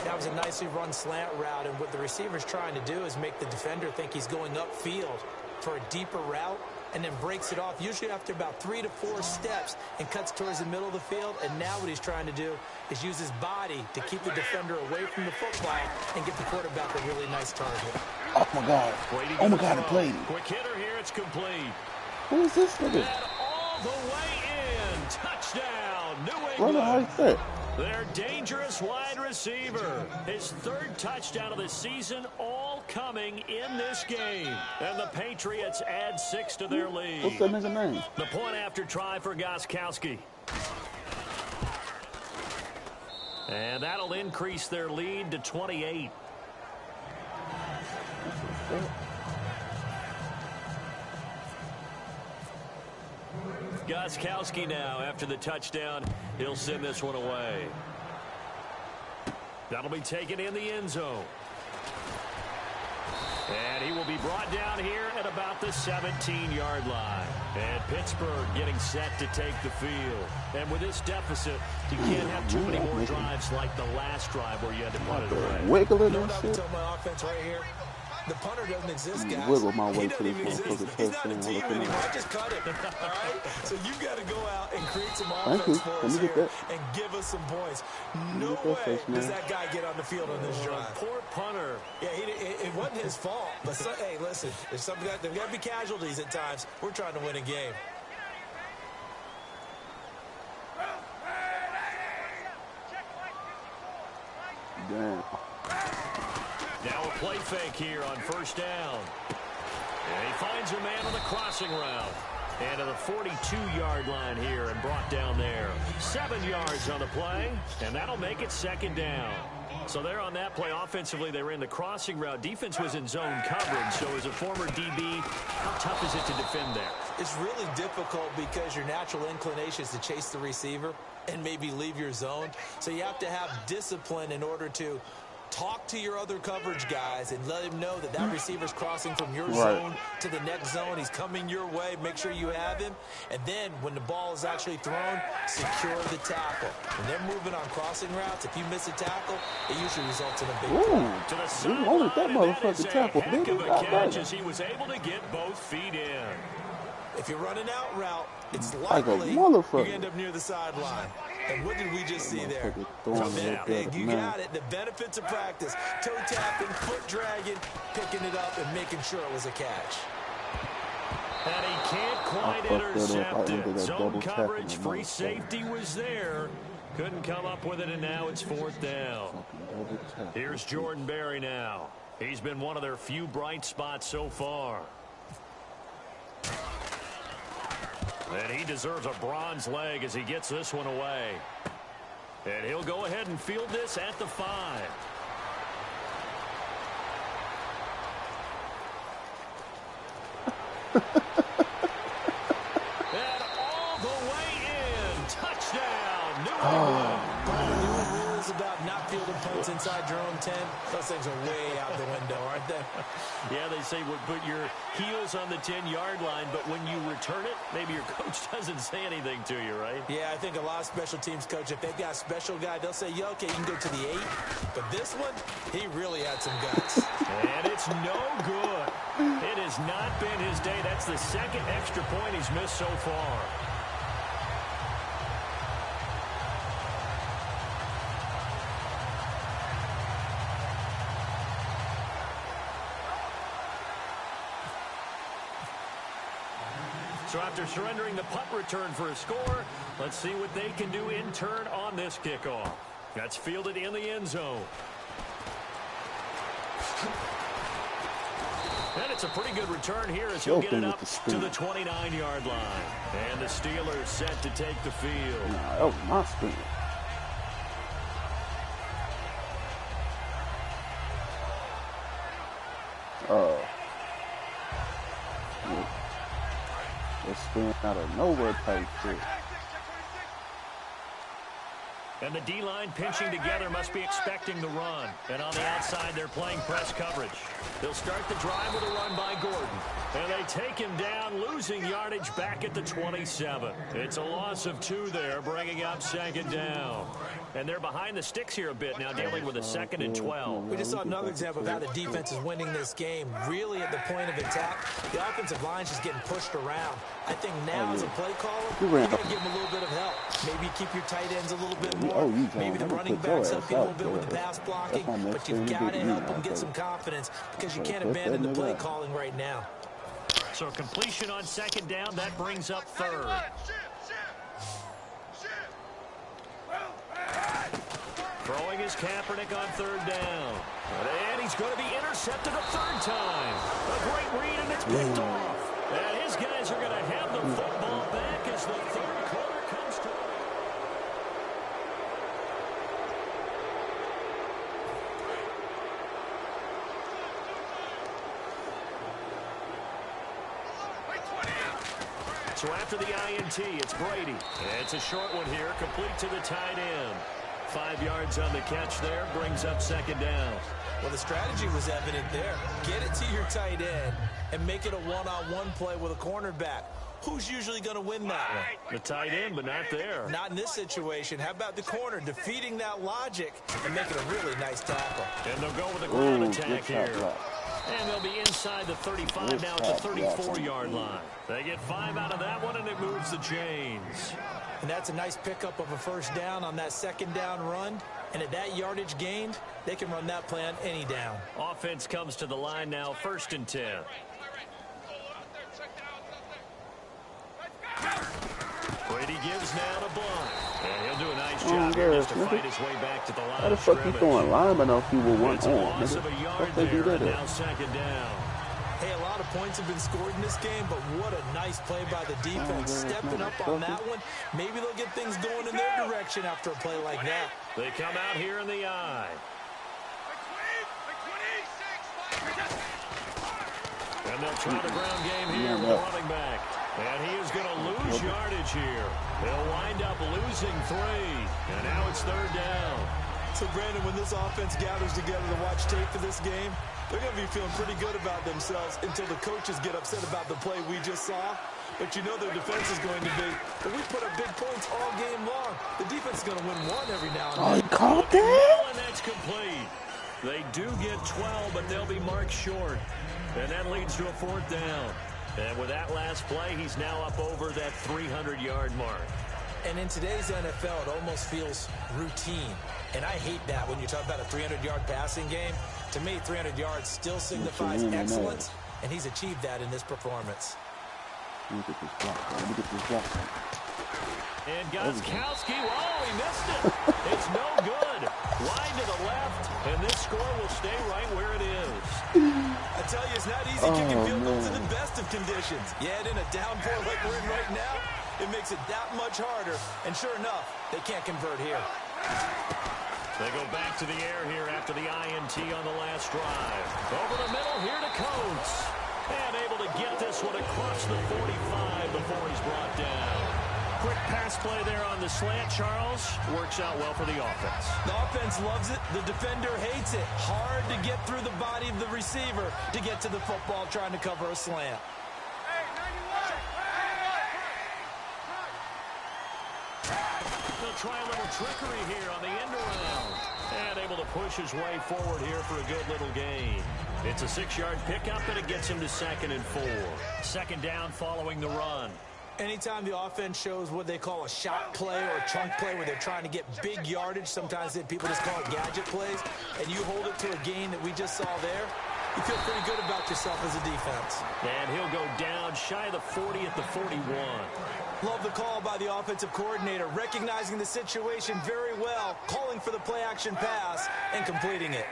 That was a nicely run slant route, and what the receiver's trying to do is make the defender think he's going upfield for a deeper route, and then breaks it off, usually after about 3 to 4 steps, and cuts towards the middle of the field. And now what he's trying to do is use his body to keep the defender away from the football and get the quarterback a really nice target. Oh, my God. Oh, my God, he played. Quick hitter here, it's complete. Who is this nigga? And all the way in. Touchdown, New England. Running like that. Their dangerous wide receiver. His 3rd touchdown of the season, all coming in this game. And the Patriots add 6 to their lead. What's that nigga name? The point after try for Gostkowski. And that'll increase their lead to 28. Gostkowski now, after the touchdown, he'll send this one away. That'll be taken in the end zone. And he will be brought down here at about the 17-yard line. And Pittsburgh getting set to take the field. And with this deficit, you can't have too many more drives like the last drive where you had to punt it away. Wiggling You know and what I would shit. tell my offense right here? The punter doesn't exist, guys. Wiggle my way He to doesn't this even exist. motherfucker He's not a touchdown. team Looking anymore. at I just cut him. All right? So you've got to go out and create some Thank you. offense for Let us me get here that. and give us some points. No get that way first, does man. that guy get on the field on this drive. Poor punter. Yeah, it wasn't his fault. But hey, listen, there's got to be casualties at times. We're trying to win a game. Damn. Now a play fake here on 1st down. And he finds a man on the crossing route. And to the 42-yard line here and brought down there. 7 yards on the play, and that'll make it 2nd down. So there on that play, offensively, they ran the crossing route. Defense was in zone coverage, so as a former DB, how tough is it to defend there? It's really difficult because your natural inclination is to chase the receiver and maybe leave your zone. So you have to have discipline in order to talk to your other coverage guys and let him know that that receiver's crossing from your zone to the next zone. He's coming your way. Make sure you have him. And then when the ball is actually thrown, secure the tackle. When they're moving on crossing routes, if you miss a tackle, it usually results in a big play. To the You wanted that motherfucker tackle, heck of nigga. a God catch damn. as he was able to get both feet in. If you're running out route, it's Like a likely motherfucker. you end up near the sideline. And what did we just see there? Motherfucker throwing From that that big, you man. got it. The benefits of practice. Toe tapping, foot dragging, picking it up, and making sure it was a catch. And he can't quite fucked that up. I intercept ended it. up Zone double tapping coverage, the free motherfucker. safety was there. Couldn't come up with it, and now it's 4th down. Here's Jordan Berry now. He's been one of their few bright spots so far. And he deserves a bronze leg as he gets this one away. And he'll go ahead and field this at the 5. And all the way in. Touchdown, New England. The new rule is about not fielding punts inside your own 10. Those things are way out the window, aren't they? Yeah, they say put your heels on the 10-yard line, but when you return it, maybe your coach doesn't say anything to you, right? Yeah, I think a lot of special teams coach, if they've got a special guy, they'll say, yeah, okay, you can go to the 8. But this one, he really had some guts. And it's no good. It has not been his day. That's the second extra point he's missed so far. So after surrendering the punt return for a score, let's see what they can do in turn on this kickoff. That's fielded in the end zone. And it's a pretty good return here as he'll get it up to the 29-yard line. And the Steelers set to take the field. Nah, that was my spin. They spin out of nowhere type shit. And the D-line pinching together must be expecting the run. And on the outside, they're playing press coverage. They'll start the drive with a run by Gordon. And they take him down, losing yardage back at the 27. It's a loss of 2 there, bringing up second down. And they're behind the sticks here a bit now, dealing with a 2nd and 12. We just saw another example of how the defense is winning this game. Really at the point of attack, the offensive line's just getting pushed around. I think now as a play caller, you got to give them a little bit of help. Maybe keep your tight ends a little bit more. Maybe the running backs help you a little bit with the pass blocking. But you've got to help them get some confidence because you can't abandon the play calling right now. So completion on second down, that brings up third. Throwing his Kaepernick on third down. And he's going to be intercepted a third time. A great read, and it's picked off. And his guys are going to have the football back as the third quarter comes to an end. So after the INT, it's Brady. It's a short one here, complete to the tight end. 5 yards on the catch there, brings up second down. Well, the strategy was evident there. Get it to your tight end and make it a one-on-one play with a cornerback. Who's usually going to win that one? The tight end, but not there. Not in this situation. How about the corner defeating that logic and making a really nice tackle? And they'll go with a ground attack here. And they'll be inside the 35 now at the 34-yard line. They get 5 out of that one, and it moves the chains. And that's a nice pickup of a first down on that second down run. And at that yardage gained, they can run that play on any down. Offense comes to the line now, 1st and 10. Brady gives now to Blunt. And he'll do a nice job here just to fight his way back to the line. How the fuck you throwing lineman off you with one It's a arm? loss of a yard They do there, that and now second down. Hey, a lot of points have been scored in this game, but what a nice play by the defense. Stepping up on that one, maybe they'll get things going in their direction after a play like that. They come out here in the eye. And they'll try the ground game here with a running back. And he is going to lose yardage here. They'll wind up losing 3. And now it's third down. So, Brandon, when this offense gathers together to watch tape for this game, they're going to be feeling pretty good about themselves until the coaches get upset about the play we just saw. But you know their defense is going to be. But we put up big points all game long. The defense is going to win one every now and then. Oh, he caught that? And that's complete. They do get 12, but they'll be marked short. And that leads to a 4th down. And with that last play, he's now up over that 300-yard mark. And in today's NFL, it almost feels routine. And I hate that when you talk about a 300-yard passing game. To me, 300 yards still signifies excellence, and he's achieved that in this performance. Look at this block. Let me get this block. And Gostkowski, oh, he missed it. It's no good. Wide to the left, and this score will stay right where it is. I tell you, it's not easy kicking field goals in the best of conditions. Yet in a downpour like we're in right now, it makes it that much harder. And sure enough, they can't convert here. They go back to the air here after the INT on the last drive. Over the middle here to Coates. And able to get this one across the 45 before he's brought down. Quick pass play there on the slant, Charles. Works out well for the offense. The offense loves it. The defender hates it. Hard to get through the body of the receiver to get to the football trying to cover a slant. He'll try a little trickery here on the end around. And able to push his way forward here for a good little gain. It's a 6-yard pickup, and it gets him to 2nd and 4. Second down following the run. Anytime the offense shows what they call a shot play or a chunk play where they're trying to get big yardage, sometimes people just call it gadget plays, and you hold it to a gain that we just saw there, you feel pretty good about yourself as a defense. And he'll go down shy of the 40 at the 41. Love the call by the offensive coordinator, recognizing the situation very well, calling for the play-action pass, and completing it.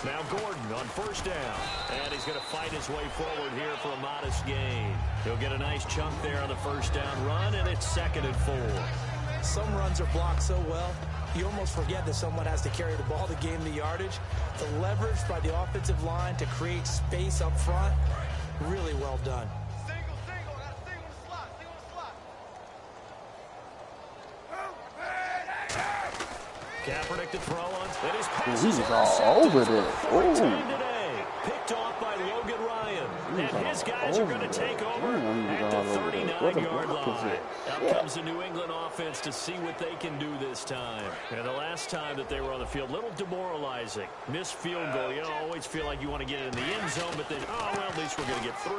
Now Gordon on first down. And he's going to fight his way forward here for a modest gain. He'll get a nice chunk there on the first down run, and it's 2nd and 4. Some runs are blocked so well, you almost forget that someone has to carry the ball to gain the yardage. The leverage by the offensive line to create space up front, really well done. Kaepernick to throw on. And his He was all over there. Today. Picked off by Logan Ryan. And his guys are going to take over at the 39-yard line. Out comes the New England offense to see what they can do this time. And the last time that they were on the field, a little demoralizing. Missed field goal. You always feel like you want to get it in the end zone, but then, oh, well, at least we're going to get 3.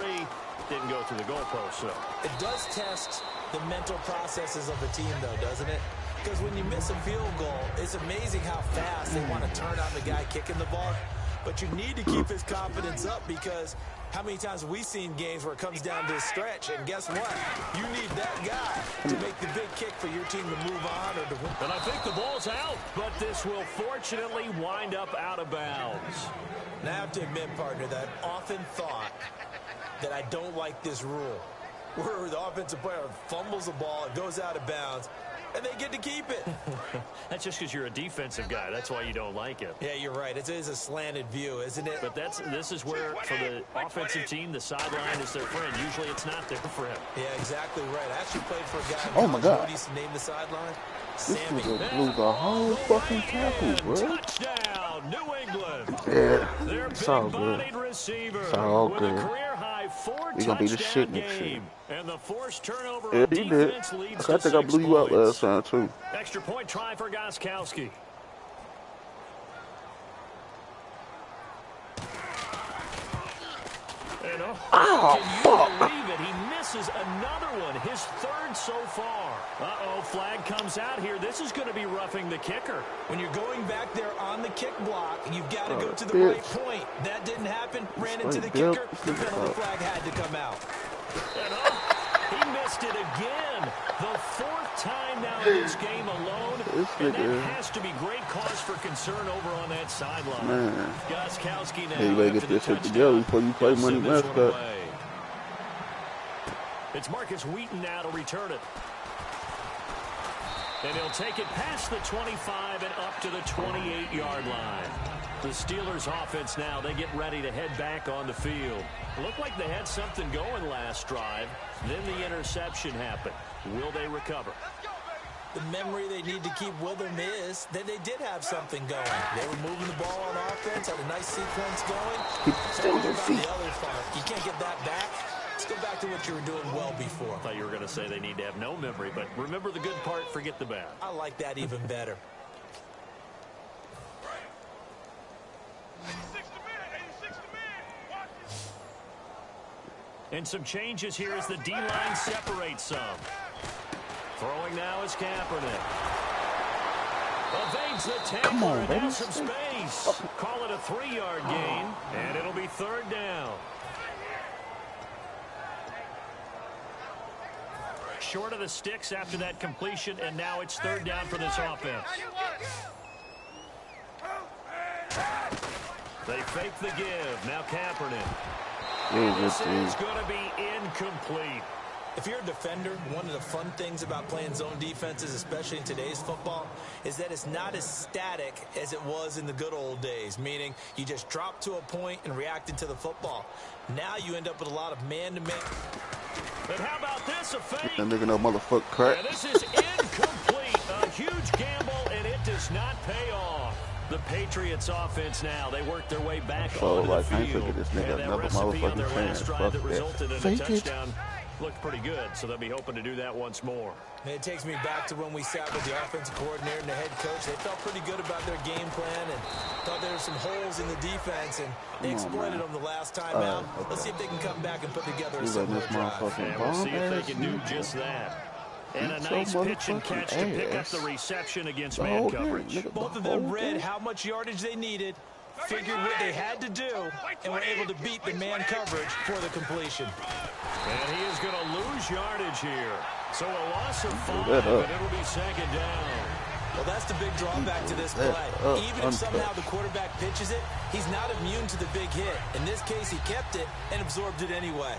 Didn't go through the goalpost, so. It does test the mental processes of a team, though, doesn't it? Because when you miss a field goal, it's amazing how fast they want to turn on the guy kicking the ball. But you need to keep his confidence up, because how many times have we seen games where it comes down to a stretch, and guess what? You need that guy to make the big kick for your team to move on or to win. And I think the ball's out, but this will fortunately wind up out of bounds. And I have to admit, partner, that I've often thought that I don't like this rule, where the offensive player fumbles the ball, it goes out of bounds, and they get to keep it. That's just because you're a defensive guy. That's why you don't like it. Yeah, you're right. It is a slanted view, isn't it? But this is where, for the offensive team, the sideline is their friend. Usually it's not there for him. Yeah, exactly right. I actually played for a guy. Oh, my God. Who used to name the sideline? This Sammy. nigga blew the whole fucking tackle, bro. Touchdown, New England. Yeah, Their it's all good. big-bodied receiver It's all with good. a career-high 4 We gonna be the touchdown shit next year. game. And the forced turnover Yeah, on he did. defense leads I to think I 6 blew you out points. last time, too. Extra point try for Gostkowski. And can you believe it? He misses another one, his 3rd so far. Uh-oh, flag comes out here. This is going to be roughing the kicker. When you're going back there on the kick block, you've got to go to the bitch. right point. That didn't happen. Ran It's into the like, kicker. yep, The penalty flag had to come out. And he missed it again. The 4th time now in this game alone. And that has to be great cause for concern over on that sideline. Man. Gostkowski now. Hey, you better get this shit together before you play money mascot. It's Marcus Wheaton now to return it. And he'll take it past the 25 and up to the 28-yard line. The Steelers offense now, they get ready to head back on the field. Looked like they had something going last drive. Then the interception happened. Will they recover? The memory they need to keep with them is that they did have something going. They were moving the ball on offense, had a nice sequence going. Stay on your About feet. the other part, you can't get that back. Let's go back to what you were doing well before. I thought you were going to say they need to have no memory, but remember the good part, forget the bad. I like that even better. And some changes here as the D-line separates some. Throwing now is Kaepernick. Evades the tackler. Come on, and baby. now some space. Call it a 3-yard gain, and it'll be 3rd down. Short of the sticks after that completion, and now it's 3rd down for this offense. They fake the give. Now Kaepernick. This is going to be incomplete. If you're a defender, one of the fun things about playing zone defenses, especially in today's football, is that it's not as static as it was in the good old days, meaning you just drop to a point and reacted to the football. Now you end up with a lot of man-to-man. But how about this, a fake? That nigga no motherfucker crack. And this is incomplete. A huge gamble, and it does not pay off. The Patriots offense now, they work their way back onto the field. This nigga And that another recipe on their motherfucking last chance. drive Fuck that that. resulted in Fake a it. touchdown looked pretty good, so they'll be hoping to do that once more. And it takes me back to when we sat with the offensive coordinator and the head coach. They felt pretty good about their game plan and thought there were some holes in the defense, and they exploited them the last time out. Okay. Let's see if they can come back and put together a You letting similar this drive. motherfucking And we'll see if they bomb can do ass just that. And a Beat your nice pitch and catch to motherfucking pick up ass. the reception against The man whole game, coverage. nigga, Both the of them whole read game. how much yardage they needed, figured what they had to do, and were able to beat the man coverage for the completion. And he is going to lose yardage here. So a loss of 5, that up. and it'll be second down. Well, that's the big drawback to this That play. up, Even if somehow untouched. the quarterback pitches it, he's not immune to the big hit. In this case, he kept it and absorbed it anyway.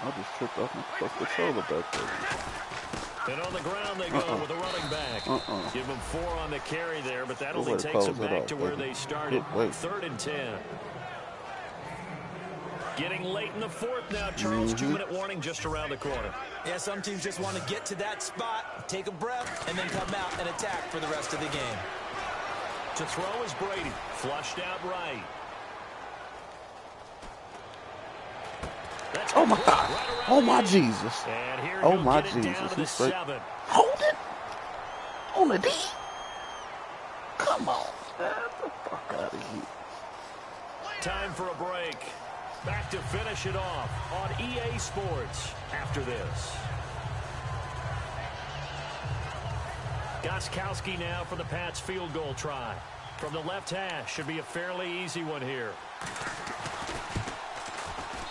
I just tripped off my fucking shoulder back there. And on the ground they go with a running back. Give them 4 on the carry there, but that only Nobody takes them calls it back out, to where baby. they started. Good way. 3rd and 10. Getting late in the 4th now, Charles. 2-minute warning just around the corner. Yeah, some teams just want to get to that spot, take a breath, and then come out and attack for the rest of the game. To throw is Brady. Flushed out right. That's Oh my complete God. right around Oh the my edge. Jesus. And here Oh he'll my get it down Jesus. to the He's straight. 7. Hold it. On the D. Come on. Get the fuck out of here. Time for a break. Back to finish it off on EA Sports after this. Gostkowski now for the Pats field goal try. From the left hash, should be a fairly easy one here.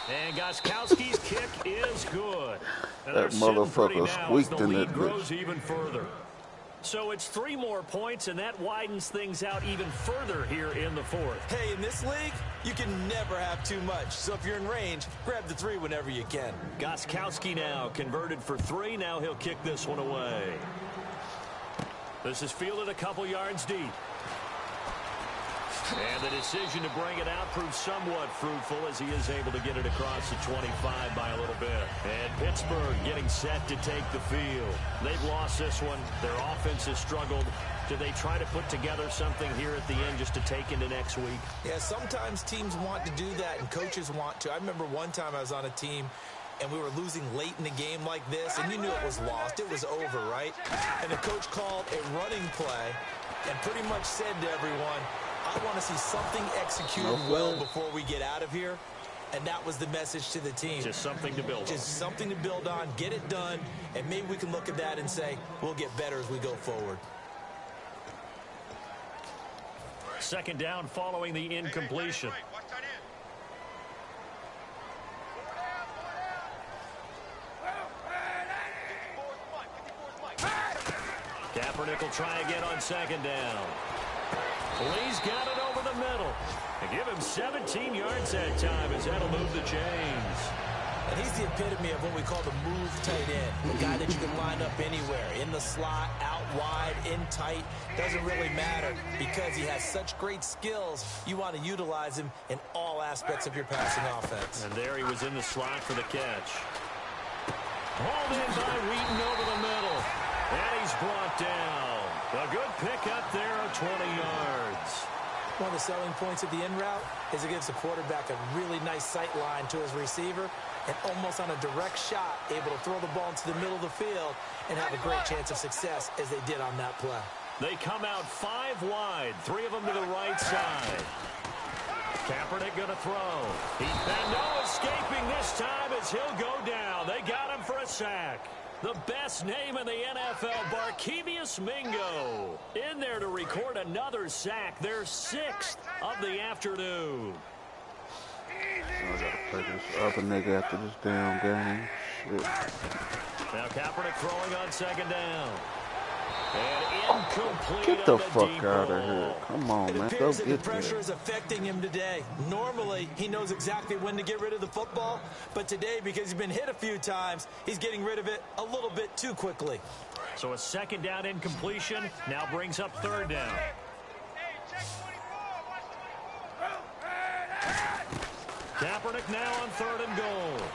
And Gostkowski's kick is good. And That they're sitting pretty motherfucker now as the squeaked in lead that grows bitch. even further. So it's 3 more points, and that widens things out even further here in the 4th. Hey, in this league, you can never have too much. So if you're in range, grab the 3 whenever you can. Gostkowski now converted for 3. Now he'll kick this one away. This is fielded a couple yards deep. And the decision to bring it out proves somewhat fruitful as he is able to get it across the 25 by a little bit. And Pittsburgh getting set to take the field. They've lost this one. Their offense has struggled. Do they try to put together something here at the end just to take into next week? Yeah, sometimes teams want to do that and coaches want to. I remember one time I was on a team and we were losing late in the game like this, and you knew it was lost. It was over, right? And the coach called a running play and pretty much said to everyone, I want to see something executed well before we get out of here. And that was the message to the team. Just something to build on. Just something to build on, get it done, and maybe we can look at that and say, we'll get better as we go forward. Second down following the incompletion. Kaepernick will try again on second down. Lee's got it over the middle. And give him 17 yards that time as that'll move the chains. And he's the epitome of what we call the move tight end. The guy that you can line up anywhere. In the slot, out wide, in tight. Doesn't really matter because he has such great skills. You want to utilize him in all aspects of your passing offense. And there he was in the slot for the catch. Hauled in by Wheaton over the middle. And he's brought down. A good pickup there of 20 yards. One of the selling points of the in route is it gives the quarterback a really nice sight line to his receiver and almost on a direct shot able to throw the ball into the middle of the field and have a great chance of success as they did on that play. They come out 5 wide, 3 of them to the right side. Kaepernick going to throw. And no escaping this time as he'll go down. They got him for a sack. The best name in the NFL, Barkevious Mingo, in there to record another sack, their 6th of the afternoon. I gotta play this other nigga after this damn game. Shit. Now Kaepernick throwing on second down. And incomplete. Get the on fuck deep out of ball. here. Come on, It man. Go appears that the get pressure there. is affecting him today. Normally, he knows exactly when to get rid of the football, but today, because he's been hit a few times, he's getting rid of it a little bit too quickly. So a second down incompletion now brings up third down. Kaepernick now on 3rd and goal.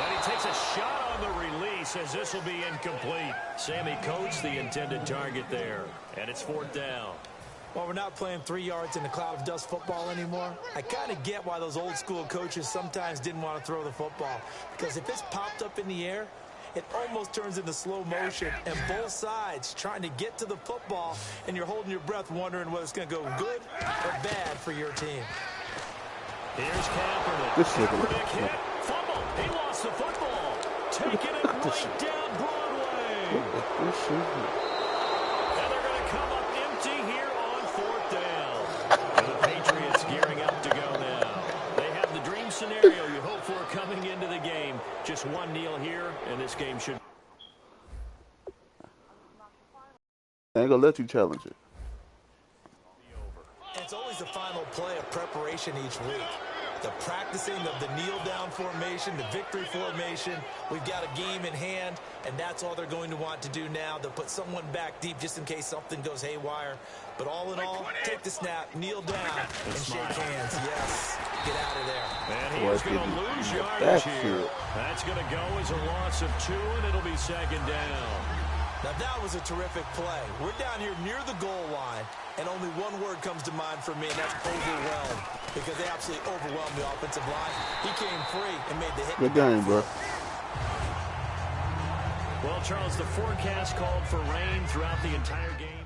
And he takes a shot on the release as this will be incomplete. Sammy Coates, the intended target there. And it's 4th down. Well, we're not playing 3 yards in a cloud of dust football anymore. I kind of get why those old school coaches sometimes didn't want to throw the football. Because if it's popped up in the air, it almost turns into slow motion. And both sides trying to get to the football, and you're holding your breath wondering whether it's going to go good or bad for your team. Here's Kaepernick. This shit. Kaepernick hit. Fumble. He lost the football. Taking it right down Broadway. This shit. And they're going to come up empty here on 4th down. And the Patriots gearing up to go now. They have the dream scenario you hope for coming into the game. Just one kneel here, and this game should. I ain't gonna let you challenge it. It's always the final play of preparation each week. The practicing of the kneel-down formation, the victory formation. We've got a game in hand, and that's all they're going to want to do now. They'll put someone back deep just in case something goes haywire. But all in all, take the snap, kneel down, and shake hands. Yes, get out of there. And he's going to lose yardage here. That's going to go as a loss of 2, and it'll be 2nd down. Now, that was a terrific play. We're down here near the goal line, and only one word comes to mind for me, and that's overwhelmed, because they absolutely overwhelmed the offensive line. He came free and made the hit. Good game, bro. Well, Charles, the forecast called for rain throughout the entire game.